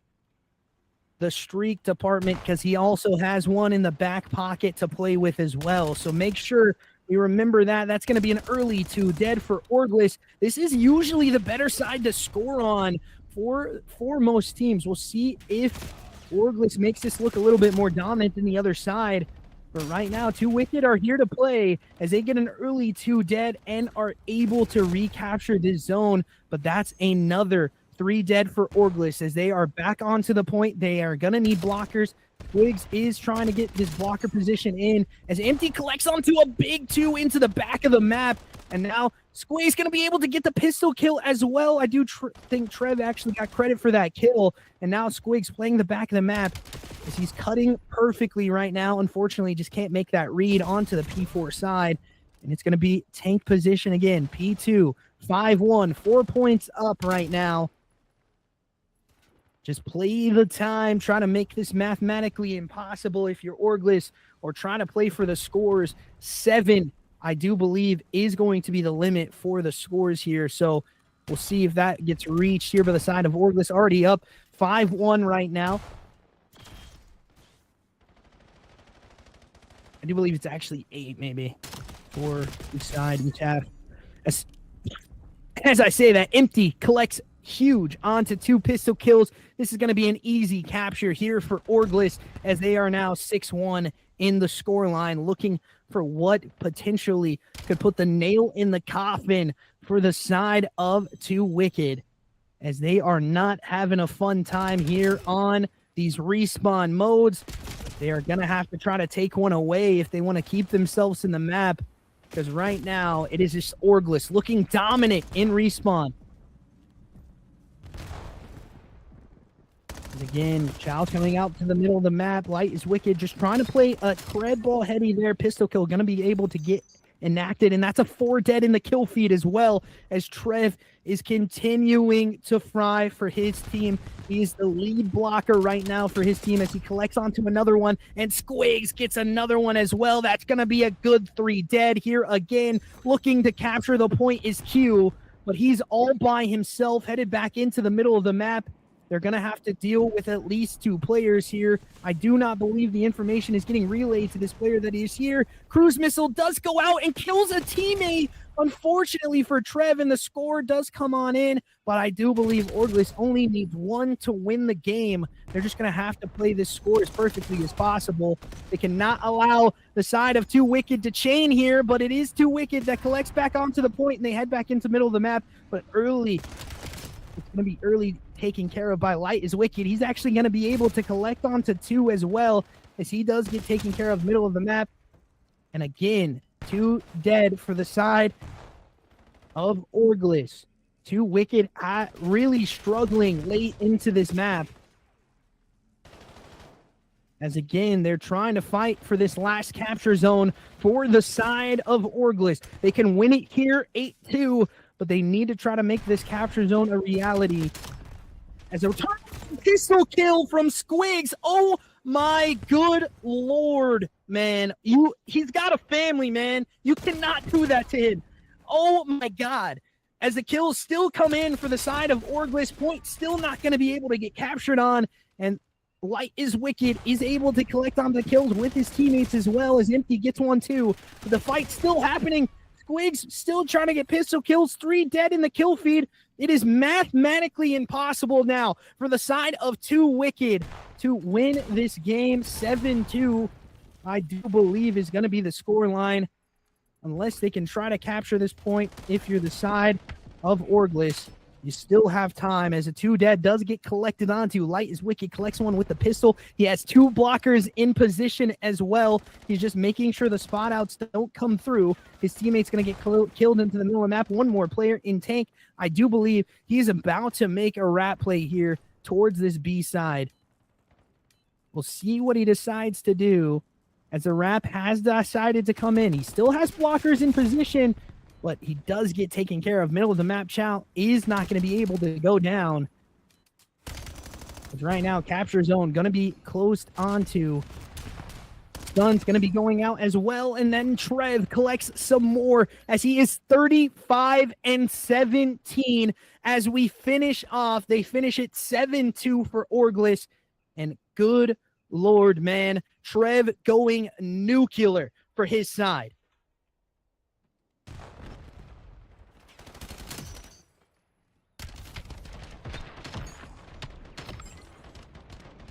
the streak department because he also has one in the back pocket to play with as well. So make sure you remember that. That's going to be an early 2 dead for ORGLESS. This is usually the better side to score on for most teams. We'll see if ORGLESS makes this look a little bit more dominant than the other side. But right now, 2WICKED are here to play as they get an early 2 dead and are able to recapture this zone. But that's another 3 dead for ORGLESS as they are back onto the point. They are going to need blockers. Twigs is trying to get this blocker position in as Empty collects onto a big 2 into the back of the map. And now Squay's going to be able to get the pistol kill as well. I do think Trev actually got credit for that kill. And now Squig's playing the back of the map as he's cutting perfectly right now. Unfortunately, just can't make that read onto the P4 side. And it's going to be tank position again. P2, 5-1, 4 points up right now. Just play the time, try to make this mathematically impossible if you're ORGLESS, or trying to play for the scores. 7, I do believe, is going to be the limit for the scores here. So we'll see if that gets reached here by the side of ORGLESS. Already up 5-1 right now. I do believe it's actually 8 maybe for each side, each half. As I say that, Empty collects huge onto 2 pistol kills. This is going to be an easy capture here for ORGLESS, as they are now 6-1 in the scoreline, looking for what potentially could put the nail in the coffin for the side of 2WICKED, as they are not having a fun time here on these respawn modes. They are going to have to try to take one away if they want to keep themselves in the map, because right now it is just ORGLESS looking dominant in respawn. And again, Chow coming out to the middle of the map. Light is Wicked, just trying to play a tread ball heavy there. Pistol kill going to be able to get enacted, and that's a 4 dead in the kill feed as well, as Trev is continuing to fry for his team. He is the lead blocker right now for his team as he collects onto another one, and Squigs gets another one as well. That's going to be a good 3 dead here. Again, looking to capture the point is Q, but he's all by himself, headed back into the middle of the map. They're going to have to deal with at least 2 players here. I do not believe the information is getting relayed to this player that is here. Cruise missile does go out and kills a teammate, unfortunately for Trev, and the score does come on in, but I do believe ORGLESS only needs 1 to win the game. They're just going to have to play this score as perfectly as possible. They cannot allow the side of 2WICKED to chain here, but it is 2WICKED that collects back onto the point, and they head back into the middle of the map, but early. It's going to be early taken care of by Light is Wicked. He's actually going to be able to collect onto 2 as well, as he does get taken care of middle of the map. And again, 2 dead for the side of ORGLESS. 2WICKED really struggling late into this map, as again, they're trying to fight for this last capture zone for the side of ORGLESS. They can win it here 8-2, but they need to try to make this capture zone a reality. As a return pistol kill from Squigs. Oh my good lord, man. He's got a family, man. You cannot do that to him. Oh my god. As the kills still come in for the side of ORGLESS, point still not going to be able to get captured on, and Light is Wicked is able to collect on the kills with his teammates as well, as Empty gets one too. But the fight's still happening. Squigs still trying to get pistol kills, 3 dead in the kill feed. It is mathematically impossible now for the side of 2WICKED to win this game. 7-2, I do believe, is going to be the score line, unless they can try to capture this point. If you're the side of ORGLESS, you still have time, as a 2 dead does get collected onto. Light is Wicked collects one with the pistol. He has 2 blockers in position as well. He's just making sure the spot outs don't come through. His teammate's going to get killed into the middle of the map. One more player in tank. I do believe he's about to make a rat play here towards this B side. We'll see what he decides to do, as the Rap has decided to come in. He still has blockers in position, but he does get taken care of. Middle of the map, Chow is not going to be able to go down. But right now, capture zone going to be closed onto. Dun's going to be going out as well, and then Trev collects some more, as he is 35-17 as we finish off. They finish it 7-2 for ORGLESS, and good lord, man, Trev going nuclear for his side.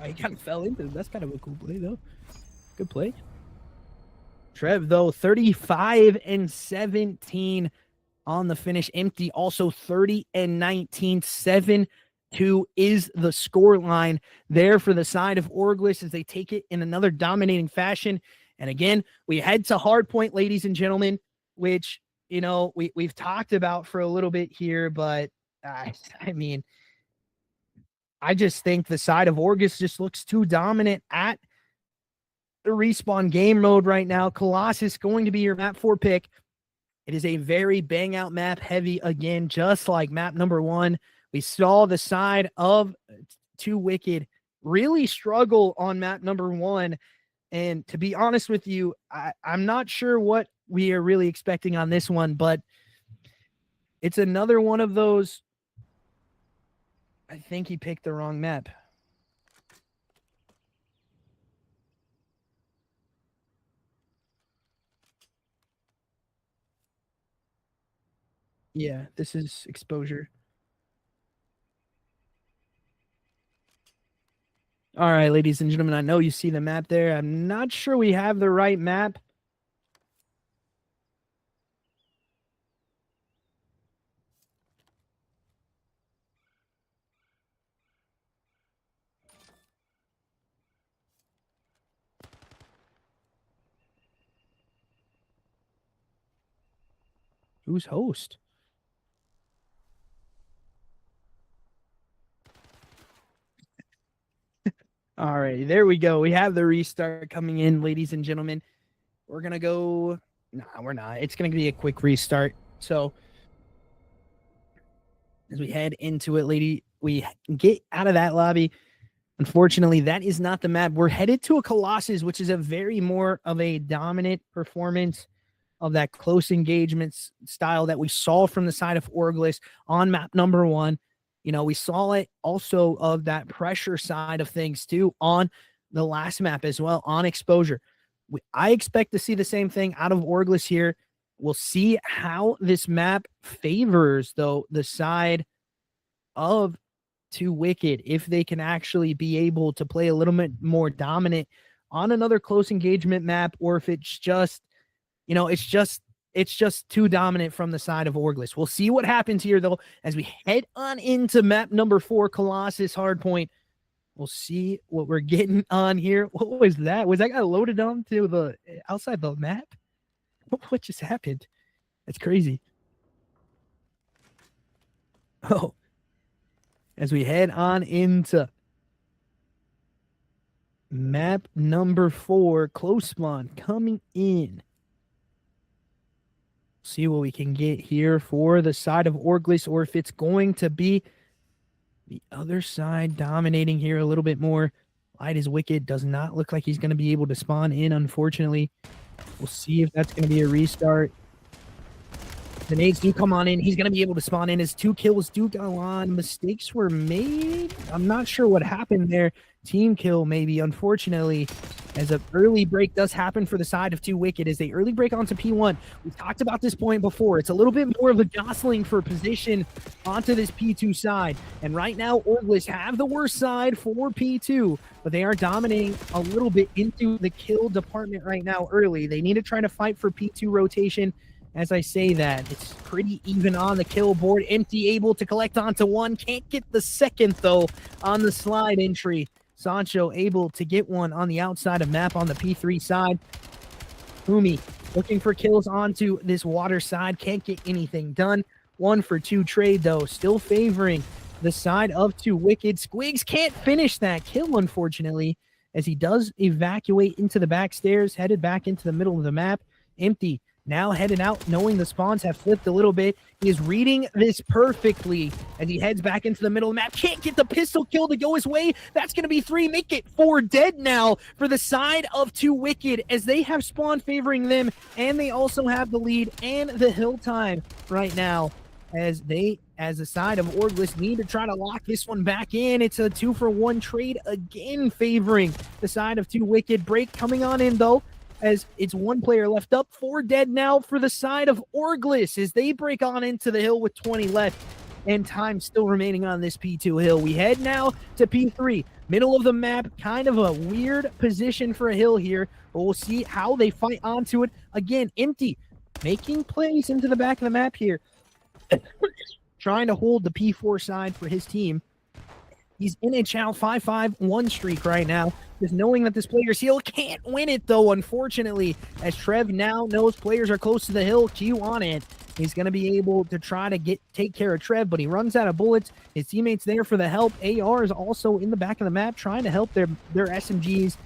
He kind of fell into it. That's kind of a cool play, though. Good play. Trev, though, 35-17 on the finish. Empty also 30-19. 7-2 is the score line there for the side of ORGLESS, as they take it in another dominating fashion. And again, we head to hardpoint, ladies and gentlemen, which, you know, we've talked about for a little bit here, but I mean, I just think the side of ORGLESS just looks too dominant at the respawn game mode right now. Colossus going to be your map 4 pick. It is a very bang out map, heavy again, just like map number 1. We saw the side of 2WICKED really struggle on map number 1. And to be honest with you, I'm not sure what we are really expecting on this one, but it's another one of those. I think he picked the wrong map. Yeah, this is exposure. All right, ladies and gentlemen, I know you see the map there. I'm not sure we have the right map. Who's host? All right, there we go. We have the restart coming in, ladies and gentlemen. We're going to go. Nah, we're not. It's going to be a quick restart. So as we head into it, we get out of that lobby. Unfortunately, that is not the map. We're headed to a Colossus, which is a very more of a dominant performance of that close engagement style that we saw from the side of ORGLESS on map number 1. You know, we saw it also of that pressure side of things too on the last map as well on exposure. I expect to see the same thing out of ORGLESS here. We'll see how this map favors, though, the side of 2WICKED, if they can actually be able to play a little bit more dominant on another close engagement map, or if it's just, you know, it's just too dominant from the side of ORGLESS. We'll see what happens here, though, as we head on into map number 4, Colossus Hardpoint. We'll see what we're getting on here. What was that? Was that guy loaded onto the outside the map? What just happened? That's crazy. Oh, as we head on into map number 4, close spawn coming in. See what we can get here for the side of ORGLESS, or if it's going to be the other side dominating here a little bit more. Light is Wicked. Does not look like he's going to be able to spawn in, unfortunately. We'll see if that's going to be a restart. The nades do come on in. He's going to be able to spawn in. His 2 kills do go on. Mistakes were made. I'm not sure what happened there. Team kill, maybe, unfortunately, as an early break does happen for the side of 2WICKED as they early break onto P1. We've talked about this point before. It's a little bit more of a jostling for position onto this P2 side. And right now, ORGLESS have the worst side for P2, but they are dominating a little bit into the kill department right now early. They need to try to fight for P2 rotation. As I say that, it's pretty even on the kill board. Empty able to collect onto 1. Can't get the second, though, on the slide entry. Sancho able to get one on the outside of map on the P3 side. Fumi looking for kills onto this water side. Can't get anything done. 1 for 2 trade, though. Still favoring the side of 2WICKED. Squigs can't finish that kill, unfortunately, as he does evacuate into the back stairs, headed back into the middle of the map. Empty now heading out, knowing the spawns have flipped a little bit. He is reading this perfectly as he heads back into the middle of the map. Can't get the pistol kill to go his way. That's going to be 3. Make it 4 dead now for the side of 2WICKED as they have spawn favoring them, and they also have the lead and the hill time right now as the side of ORGLESS need to try to lock this one back in. It's a 2-for-1 trade again favoring the side of 2WICKED. Break coming on in, though, as it's 1 player left up. 4 dead now for the side of ORGLESS as they break on into the hill with 20 left and time still remaining on this P2 hill. We head now to P3, middle of the map. Kind of a weird position for a hill here, but we'll see how they fight onto it. Again, Empty making plays into the back of the map here, trying to hold the P4 side for his team. He's in a Chow 5-5-1 streak right now, just knowing that this player's heal can't win it, though, unfortunately, as Trev now knows players are close to the hill. Q on it. He's going to be able to try to take care of Trev, but he runs out of bullets. His teammates there for the help. AR is also in the back of the map trying to help their SMGs.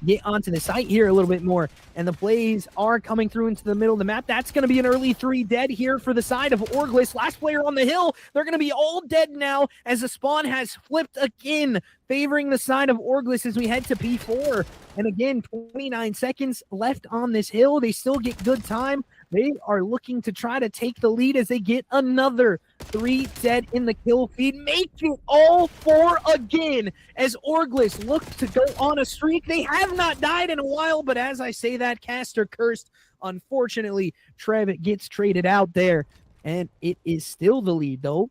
get onto the site here a little bit more. And the plays are coming through into the middle of the map. That's going to be an early 3 dead here for the side of ORGLESS. Last player on the hill. They're going to be all dead now as the spawn has flipped again, favoring the side of ORGLESS as we head to P4. And again, 29 seconds left on this hill. They still get good time. They are looking to try to take the lead as they get another 3 dead in the kill feed. Make it all 4 again as ORGLESS look to go on a streak. They have not died in a while, but as I say that, caster cursed. Unfortunately, Trev gets traded out there, and it is still the lead, though,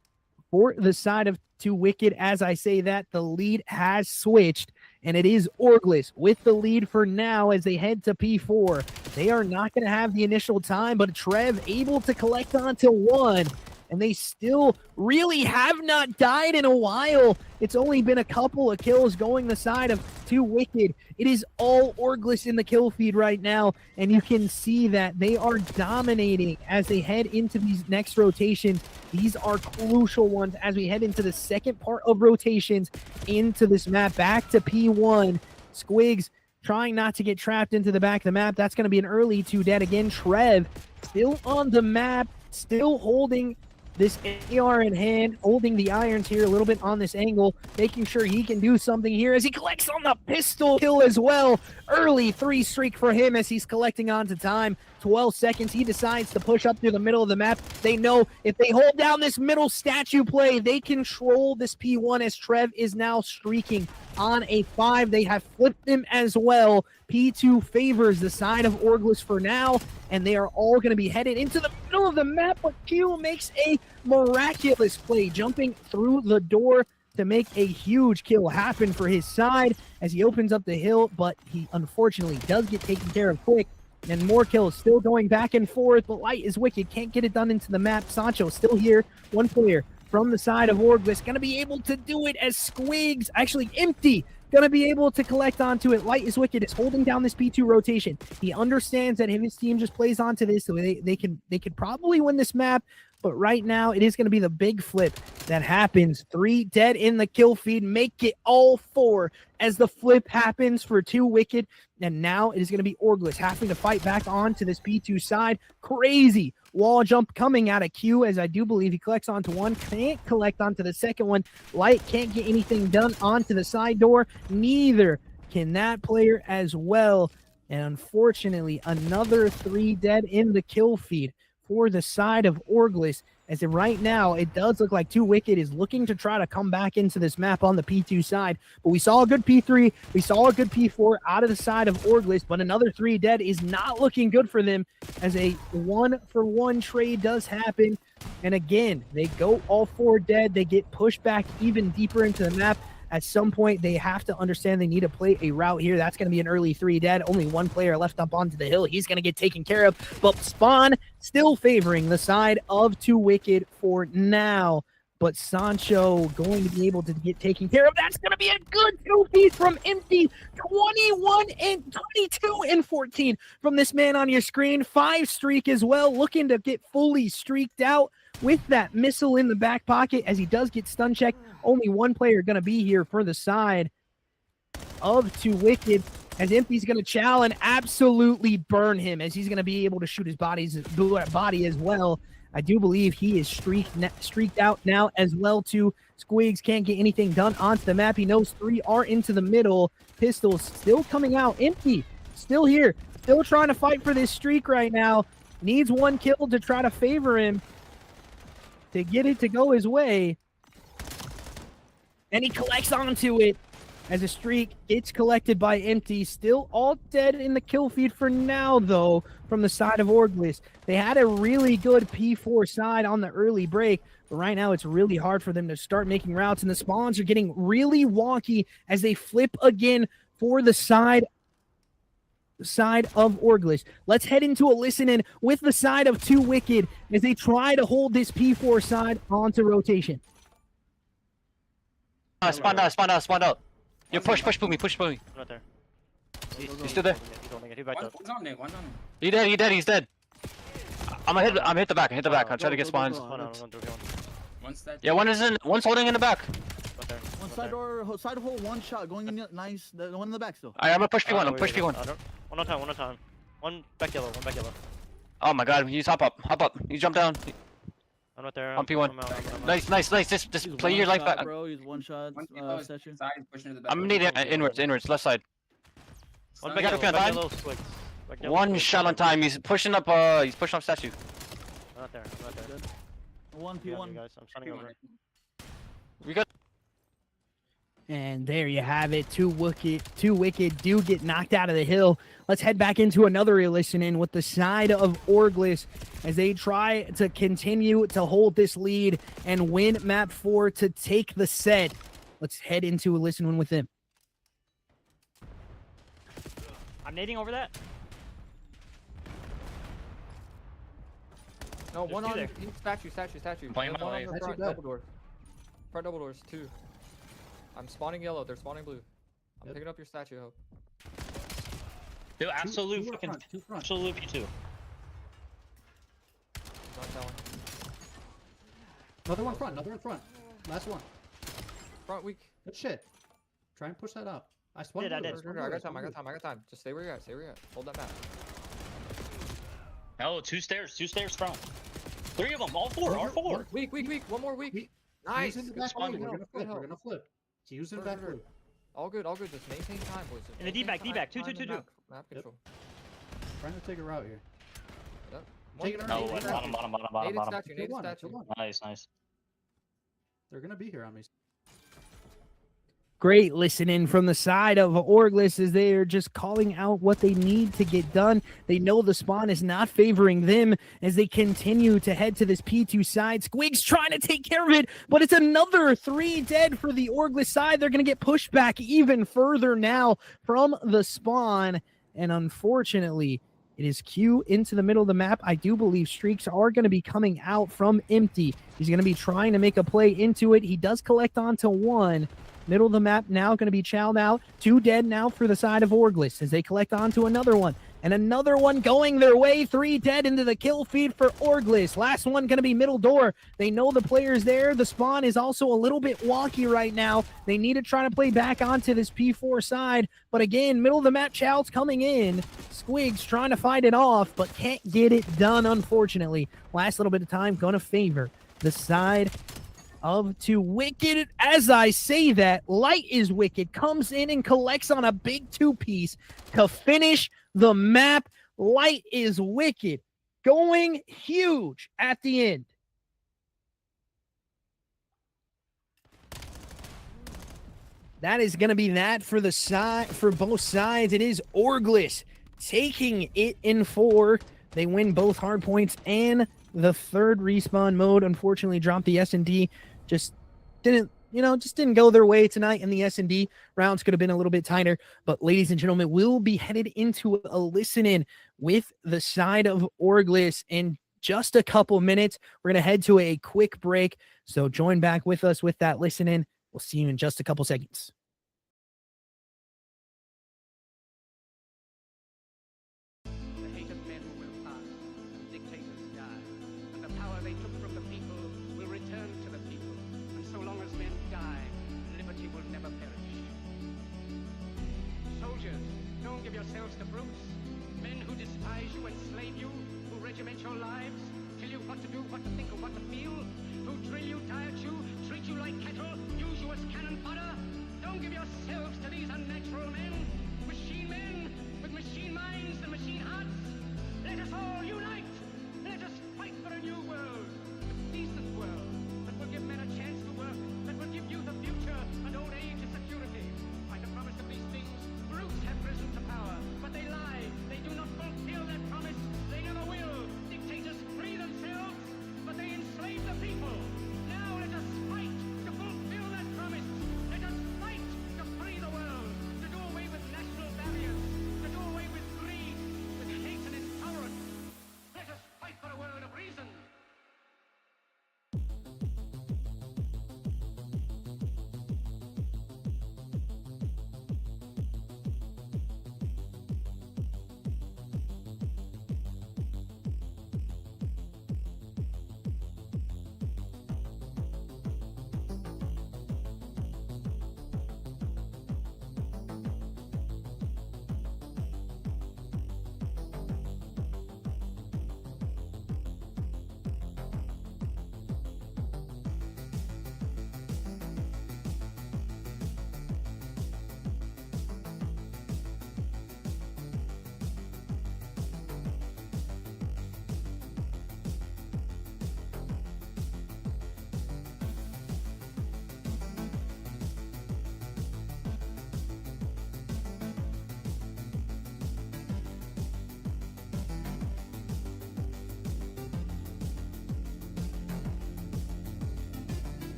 for the side of 2WICKED. As I say that, the lead has switched, and it is ORGLESS with the lead for now as they head to P4. They are not going to have the initial time, but Trev able to collect onto 1, and they still really have not died in a while. It's only been a couple of kills going the side of 2WICKED. It is all ORGLESS in the kill feed right now, and you can see that they are dominating as they head into these next rotations. These are crucial ones as we head into the second part of rotations into this map. Back to P1. Squigs trying not to get trapped into the back of the map. That's going to be an early 2 dead again. Trev still on the map, still holding this AR in hand, holding the irons here a little bit on this angle, making sure he can do something here as he collects on the pistol kill as well. Early 3 streak for him as he's collecting onto time. 12 seconds. He decides to push up through the middle of the map. They know if they hold down this middle statue play, they control this P1 as Trev is now streaking on a 5. They have flipped him as well. P2 favors the side of ORGLESS for now, and they are all going to be headed into the middle of the map, but Q makes a miraculous play, jumping through the door to make a huge kill happen for his side as he opens up the hill, but he unfortunately does get taken care of quick. And more kills still going back and forth, but Light is wicked. Can't get it done into the map. Sancho still here. 1 player from the side of ORGLESS. Going to be able to do it as Squigs, actually Empty, going to be able to collect onto it. Light is wicked. Is holding down this P2 rotation. He understands that if his team just plays onto this, so they could probably win this map. But right now, it is going to be the big flip that happens. 3 dead in the kill feed. Make it all 4 as the flip happens for 2WICKED. And now it is going to be ORGLESS having to fight back on to this P2 side. Crazy wall jump coming out of Q, as I do believe he collects onto 1. Can't collect onto the second one. Light can't get anything done onto the side door. Neither can that player as well. And unfortunately, another 3 dead in the kill feed for the side of ORGLESS, as of right now, it does look like 2WICKED is looking to try to come back into this map on the P2 side. But we saw a good P3, we saw a good P4 out of the side of ORGLESS, but another 3 dead is not looking good for them as a 1-for-1 trade does happen. And again, they go all 4 dead. They get pushed back even deeper into the map. At some point, they have to understand they need to play a route here. That's going to be an early 3 dead. Only 1 player left up onto the hill. He's going to get taken care of. But Spawn still favoring the side of 2WICKED for now. But Sancho going to be able to get taken care of. That's going to be a good 2 piece from Empty. 21 and 22 and 14 from this man on your screen. 5 streak as well, looking to get fully streaked out with that missile in the back pocket as he does get stun checked. Only 1 player going to be here for the side of 2WICKED, as Empty's going to chow and absolutely burn him as he's going to be able to shoot his body as well. I do believe he is streaked out now as well too. Squigs can't get anything done onto the map. He knows 3 are into the middle. Pistols still coming out. Empty still here, still trying to fight for this streak right now. Needs 1 kill to try to favor him to get it to go his way. And he collects onto it as a streak gets collected by Empty. Still all dead in the kill feed for now, though, from the side of ORGLESS. They had a really good P4 side on the early break, but right now it's really hard for them to start making routes, and the spawns are getting really wonky as they flip again for the side of ORGLESS. Let's head into a listen-in with the side of 2WICKED as they try to hold this P4 side onto rotation. Spawn out. You push Boomy. Not there. He's still there. He's holding it. He backed up. He's dead. I'm hit the back. I'll try to get spawns. Oh, no, I'm going through one. Yeah, one's holding in the back. Not there. side door, side hole, one shot going in. Nice. The one in the back still. I'm gonna push I don't P1. know I'm push where he is. P1. I don't. One at a time. One at a time. One back yellow. One back yellow. Oh my god, he's hop up. Hop up. You jump down. I'm not there. On P1. I'm out. Nice, nice, nice. Just He's play one your life shot, back. bro. He's one shot. Statue. I'm gonna need it inwards, left side. One Back back up, yellow. back Back on. yellow. Squigs. Back yellow, One squigs. shot on time. He's pushing up statue. I'm not there. I'm not there. One Behind P1. you guys. I'm standing over. We got And there you have it. Two wicked do get knocked out of the hill. Let's head back into another listen-in with the side of ORGLESS as they try to continue to hold this lead and win map 4 to take the set. Let's head into a listen-in with them. I'm nading over that. No, one on there. statue. Playing my One way. on the Statue front dead. double door. Front double doors, 2. I'm spawning yellow, they're spawning blue. I'm Yep. picking up your statue, Hope. Dude, absolute Two fucking, front, two front. absolute P2. Not telling. Another one front. Another one front. Last one. Front weak. Good shit. Try and push that up. I spun. Did, I blue, did. spun I blue, got spun time, I got blue. time, I got time. Just stay where you're at, stay where you're at. Hold that map. Oh, two stairs front. 3 of them, all 4, all 4. Weak, one more weak. Weak. Nice. Use in the Good back spawn, blue. We're good gonna help, flip. good We're help. gonna flip. Use in the Sure, back sure. blue. All good, just maintain time, boys. In the Maintain D-back, time, D-back, two, time two, and two, map- Map Yep. control. Trying to take a route here. Yep. Take it One- out. Oh, Nated bottom, bottom, bottom, bottom, Nated bottom. statue, nated Kill one, statue. kill one. Nice, nice. They're gonna be here on me. Great listening from the side of ORGLESS as they are just calling out what they need to get done. They know the spawn is not favoring them as they continue to head to this P2 side. Squig's trying to take care of it, but it's another 3 dead for the ORGLESS side. They're going to get pushed back even further now from the spawn. And unfortunately, it is Q into the middle of the map. I do believe streaks are going to be coming out from Empty. He's going to be trying to make a play into it. He does collect onto 1. Middle of the map now going to be chowed out. 2 dead now for the side of ORGLESS as they collect onto another one. And another one going their way. 3 dead into the kill feed for ORGLESS. Last one going to be middle door. They know the player's there. The spawn is also a little bit wonky right now. They need to try to play back onto this P4 side. But again, middle of the map chow's coming in. Squigs trying to fight it off, but can't get it done, unfortunately. Last little bit of time going to favor the side of 2WICKED. As I say that, Light is Wicked comes in and collects on a big 2-piece to finish the map. Light is Wicked going huge at the end. That is going to be that for the side for both sides. It is ORGLESS taking it in 4. They win both hard points and the 3rd respawn mode. Unfortunately, dropped the S&D. Just didn't go their way tonight, and the S&D rounds could have been a little bit tighter. But ladies and gentlemen, we'll be headed into a listen-in with the side of ORGLESS in just a couple minutes. We're going to head to a quick break, so join back with us with that listen-in. We'll see you in just a couple seconds. The hate of men will pass, and dictators die, and the power they took from the people will return to the people. And so long as men die, liberty will never perish. Soldiers, don't give yourselves to brutes, men who despise you, enslave you, who regiment your lives, tell you what to do, what to think, or what to feel, who drill you, diet you, treat you like cattle, use you as cannon fodder. Don't give yourselves to these unnatural men, machine men with machine minds and machine hearts. Let us all unite. Let us fight for a new world, a decent world that will give men a chance to work, that will give youth a future and old age a security. By the promise of these things, brutes have risen to power, but they lie. They do not fulfill their promise. They never will. Dictators free themselves, but they enslave the people. Now let us fight to fulfill that promise. Let us fight to free the world, to do away with national barriers, to do away with greed, with hate and intolerance.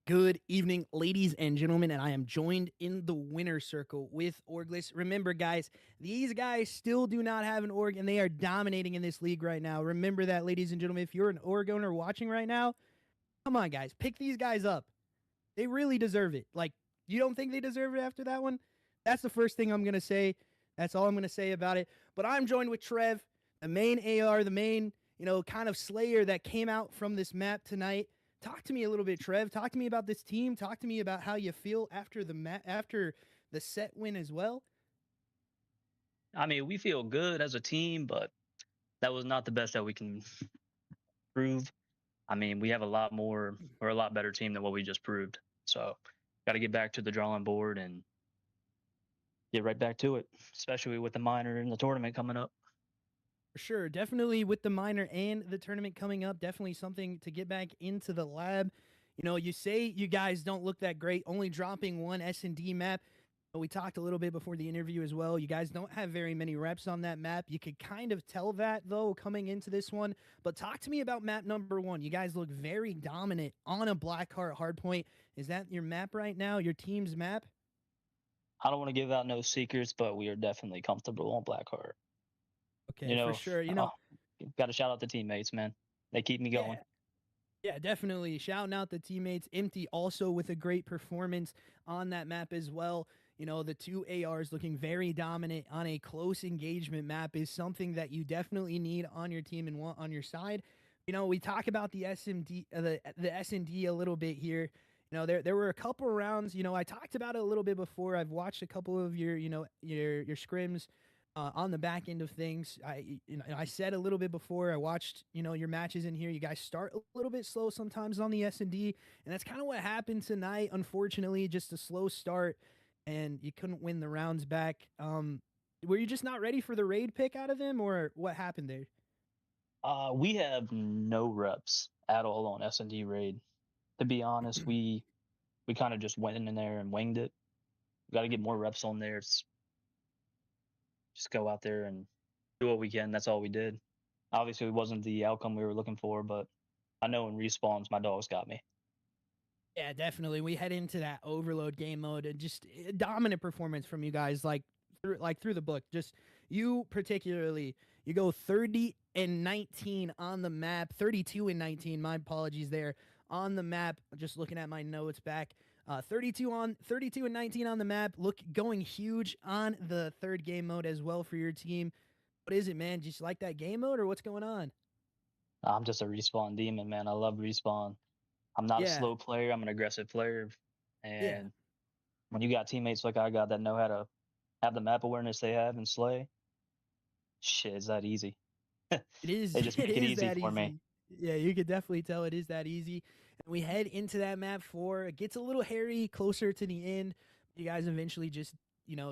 Good evening, ladies and gentlemen, and I am joined in the winner circle with ORGLESS. Remember, guys, these guys still do not have an org, and they are dominating in this league right now. Remember that, ladies and gentlemen. If you're an org owner watching right now, come on, guys, pick these guys up. They really deserve it. Like, you don't think they deserve it after that one? That's the first thing I'm going to say. That's all I'm going to say about it. But I'm joined with Trev, the main AR, the main, kind of slayer that came out from this map tonight. Talk to me a little bit, Trev. Talk to me about this team. Talk to me about how you feel after the set win as well. I mean, we feel good as a team, but that was not the best that we can prove. I mean, we have a lot better team than what we just proved. So, got to get back to the drawing board and get right back to it, especially with the minor and the tournament coming up. For sure. Definitely with the minor and the tournament coming up, definitely something to get back into the lab. You say you guys don't look that great, only dropping one S&D map. We talked a little bit before the interview as well. You guys don't have very many reps on that map. You could kind of tell that, though, coming into this one. But talk to me about map number 1. You guys look very dominant on a Blackheart hardpoint. Is that your map right now, your team's map? I don't want to give out no secrets, but we are definitely comfortable on Blackheart. Okay, for sure. Got to shout out the teammates, man. They keep me going. Yeah, definitely. Shouting out the teammates. Empty also with a great performance on that map as well. The two ARs looking very dominant on a close engagement map is something that you definitely need on your team and want on your side. We talk about the SMD, the S&D a little bit here. There were a couple rounds. I talked about it a little bit before. I've watched a couple of your scrims on the back end of things. I said a little bit before. I watched your matches in here. You guys start a little bit slow sometimes on the S&D, and that's kind of what happened tonight. Unfortunately, just a slow start, and you couldn't win the rounds back. Were you just not ready for the raid pick out of them, or what happened there? We have no reps at all on S&D raid. To be honest, we kind of just went in there and winged it. We got to get more reps on there. Just go out there and do what we can. That's all we did. Obviously, it wasn't the outcome we were looking for, but I know in respawns, my dogs got me. Yeah, definitely. We head into that overload game mode and just a dominant performance from you guys, through the book. Just you particularly, you go 30-19 on the map, 32-19. My apologies there on the map. Just looking at my notes back. 32-19 on the map. Going huge on the third game mode as well for your team. What is it, man? Just like that game mode, or what's going on? I'm just a respawn demon, man. I love respawn. I'm not a slow player. I'm an aggressive player. And when you got teammates like I got that know how to have the map awareness they have and slay, shit, it's that easy. It is. They just make it easy for me. Yeah, you could definitely tell it is that easy. And we head into that map 4. It gets a little hairy closer to the end. You guys eventually just,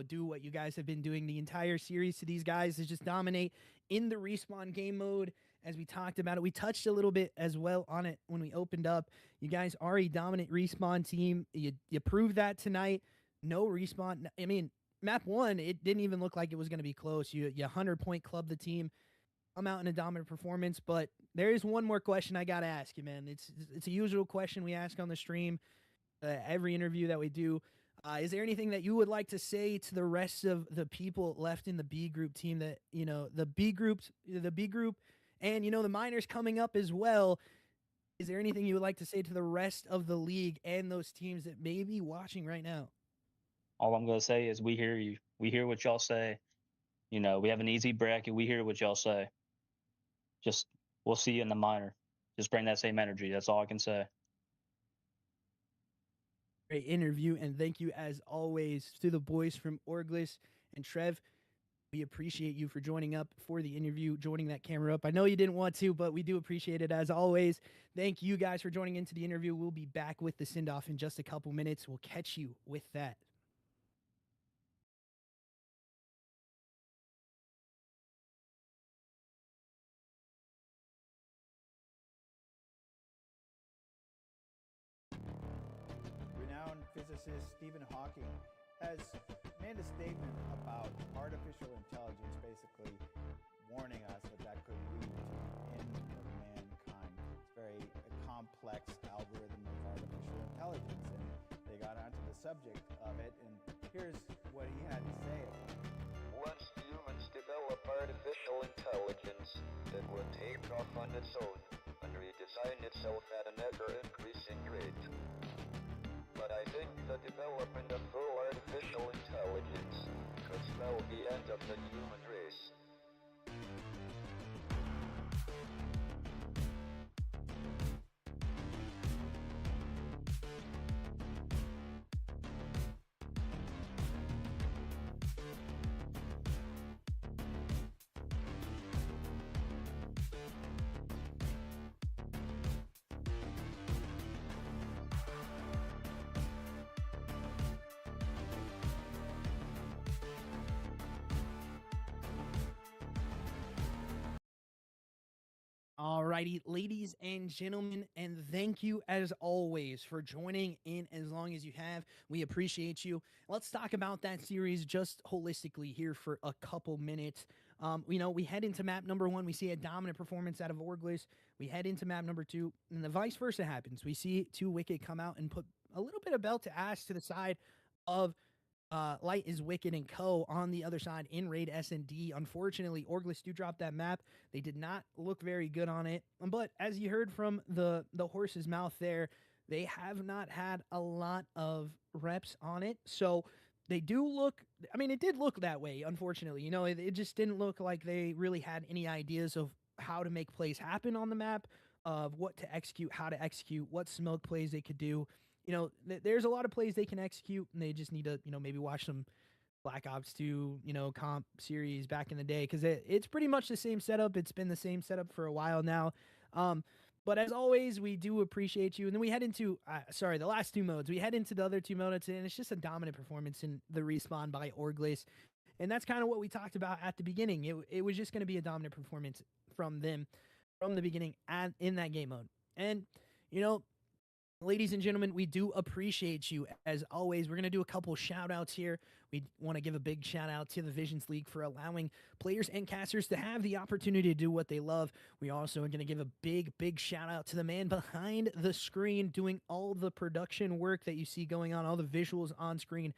do what you guys have been doing the entire series to these guys, is just dominate in the respawn game mode. As we talked about it, we touched a little bit as well on it when we opened up. You guys are a dominant respawn team. You proved that tonight. No respawn. I mean, map 1, it didn't even look like it was going to be close. You 100-point club the team. I'm out in a dominant performance, but there is one more question I got to ask you, man. It's a usual question we ask on the stream, every interview that we do. Is there anything that you would like to say to the rest of the people left in the B group team that, the B group, and, the minors coming up as well? Is there anything you would like to say to the rest of the league and those teams that may be watching right now? All I'm going to say is we hear you. We hear what y'all say. We have an easy bracket. We hear what y'all say. We'll see you in the minor. Just bring that same energy. That's all I can say. Great interview, and thank you as always to the boys from ORGLESS and Trev. We appreciate you for joining up for the interview, joining that camera up. I know you didn't want to, but we do appreciate it as always. Thank you guys for joining into the interview. We'll be back with the send-off in just a couple minutes. We'll catch you with that. Renowned physicist Stephen Hawking has made a statement about artificial intelligence, basically warning us that could lead to the end of mankind. very complex algorithm of artificial intelligence, and they got onto the subject of it, and here's what he had to say about it. Once humans develop artificial intelligence, it will take off on its own and redesign itself at an ever-increasing rate. But I think the development of full artificial intelligence could spell the end of the human race. Alrighty, ladies and gentlemen, and thank you as always for joining in as long as you have. We appreciate you. Let's talk about that series just holistically here for a couple minutes. We head into map number 1. We see a dominant performance out of ORGLESS. We head into map number 2, and the vice versa happens. We see 2WICKED come out and put a little bit of belt to ass to the side of Light is Wicked and Co. on the other side in Raid S&D. Unfortunately, ORGLESS do drop that map. They did not look very good on it. But as you heard from the horse's mouth there, they have not had a lot of reps on it. So they do look, I mean, it did look that way, unfortunately. You know, it just didn't look like they really had any ideas of how to make plays happen on the map, of what to execute, how to execute, what smoke plays they could do. You know, there's a lot of plays they can execute, and they just need to, maybe watch some Black Ops 2, comp series back in the day, because it's pretty much the same setup. It's been the same setup for a while now. But as always, we do appreciate you. And then we head into, the last 2 modes. We head into the other 2 modes, and it's just a dominant performance in the respawn by ORGLESS. And that's kind of what we talked about at the beginning. It was just going to be a dominant performance from them from the beginning in that game mode. And, ladies and gentlemen, we do appreciate you. As always, we're going to do a couple shout-outs here. We want to give a big shout-out to the Visions League for allowing players and casters to have the opportunity to do what they love. We also are going to give a big, big shout-out to the man behind the screen doing all the production work that you see going on, all the visuals on screen.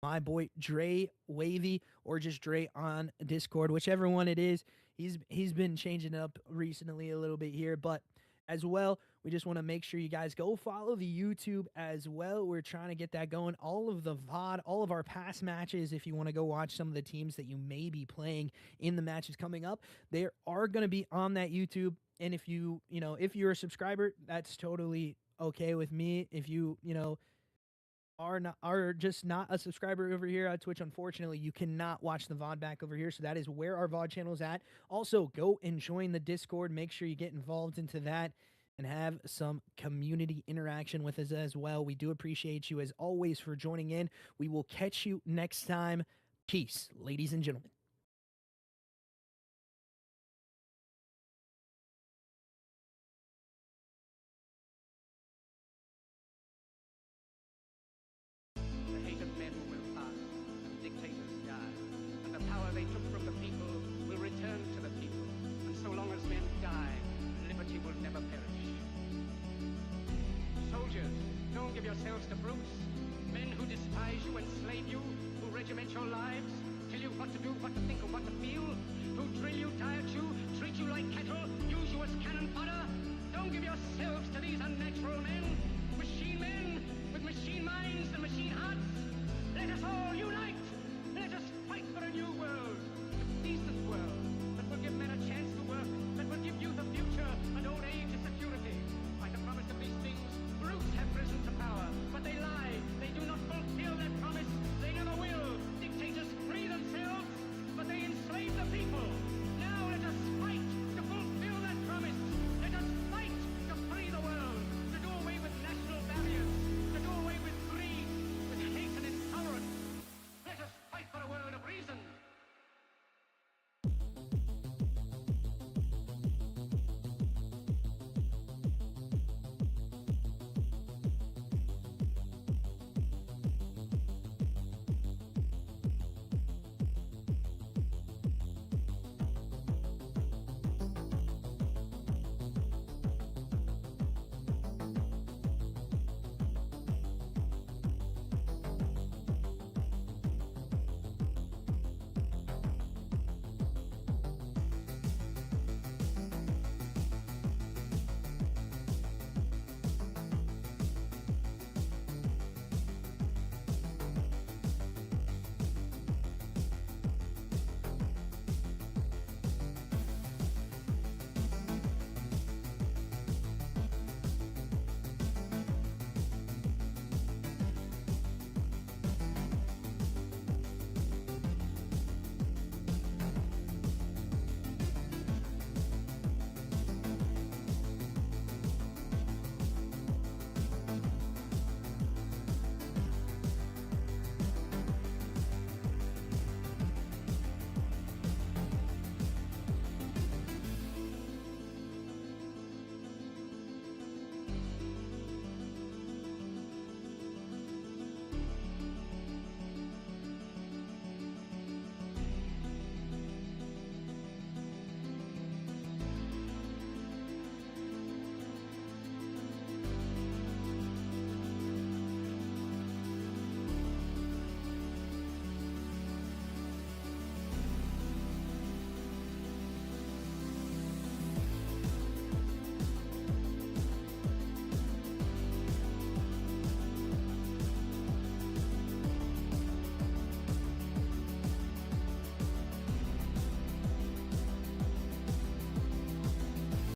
My boy, Dre Wavy, or just Dre on Discord, whichever one it is. He's been changing it up recently a little bit here, but as well, we just want to make sure you guys go follow the YouTube as well. We're trying to get that going. All of the VOD, all of our past matches, if you want to go watch some of the teams that you may be playing in the matches coming up, they are going to be on that YouTube. And if if you're a subscriber, that's totally okay with me. If you, are just not a subscriber over here on Twitch, unfortunately, you cannot watch the VOD back over here. So that is where our VOD channel is at. Also, go and join the Discord. Make sure you get involved into that and have some community interaction with us as well. We do appreciate you as always for joining in. We will catch you next time. Peace, ladies and gentlemen. The hate of men will pass, and dictators die, and the power they took from the people will return to the people, and so long as men die, liberty will never perish. Soldiers, don't give yourselves to brutes, men who despise you, enslave you, who regiment your lives, tell you what to do, what to think, or what to feel, who drill you, diet you, treat you like cattle, use you as cannon fodder. Don't give yourselves to these unnatural men with machine minds and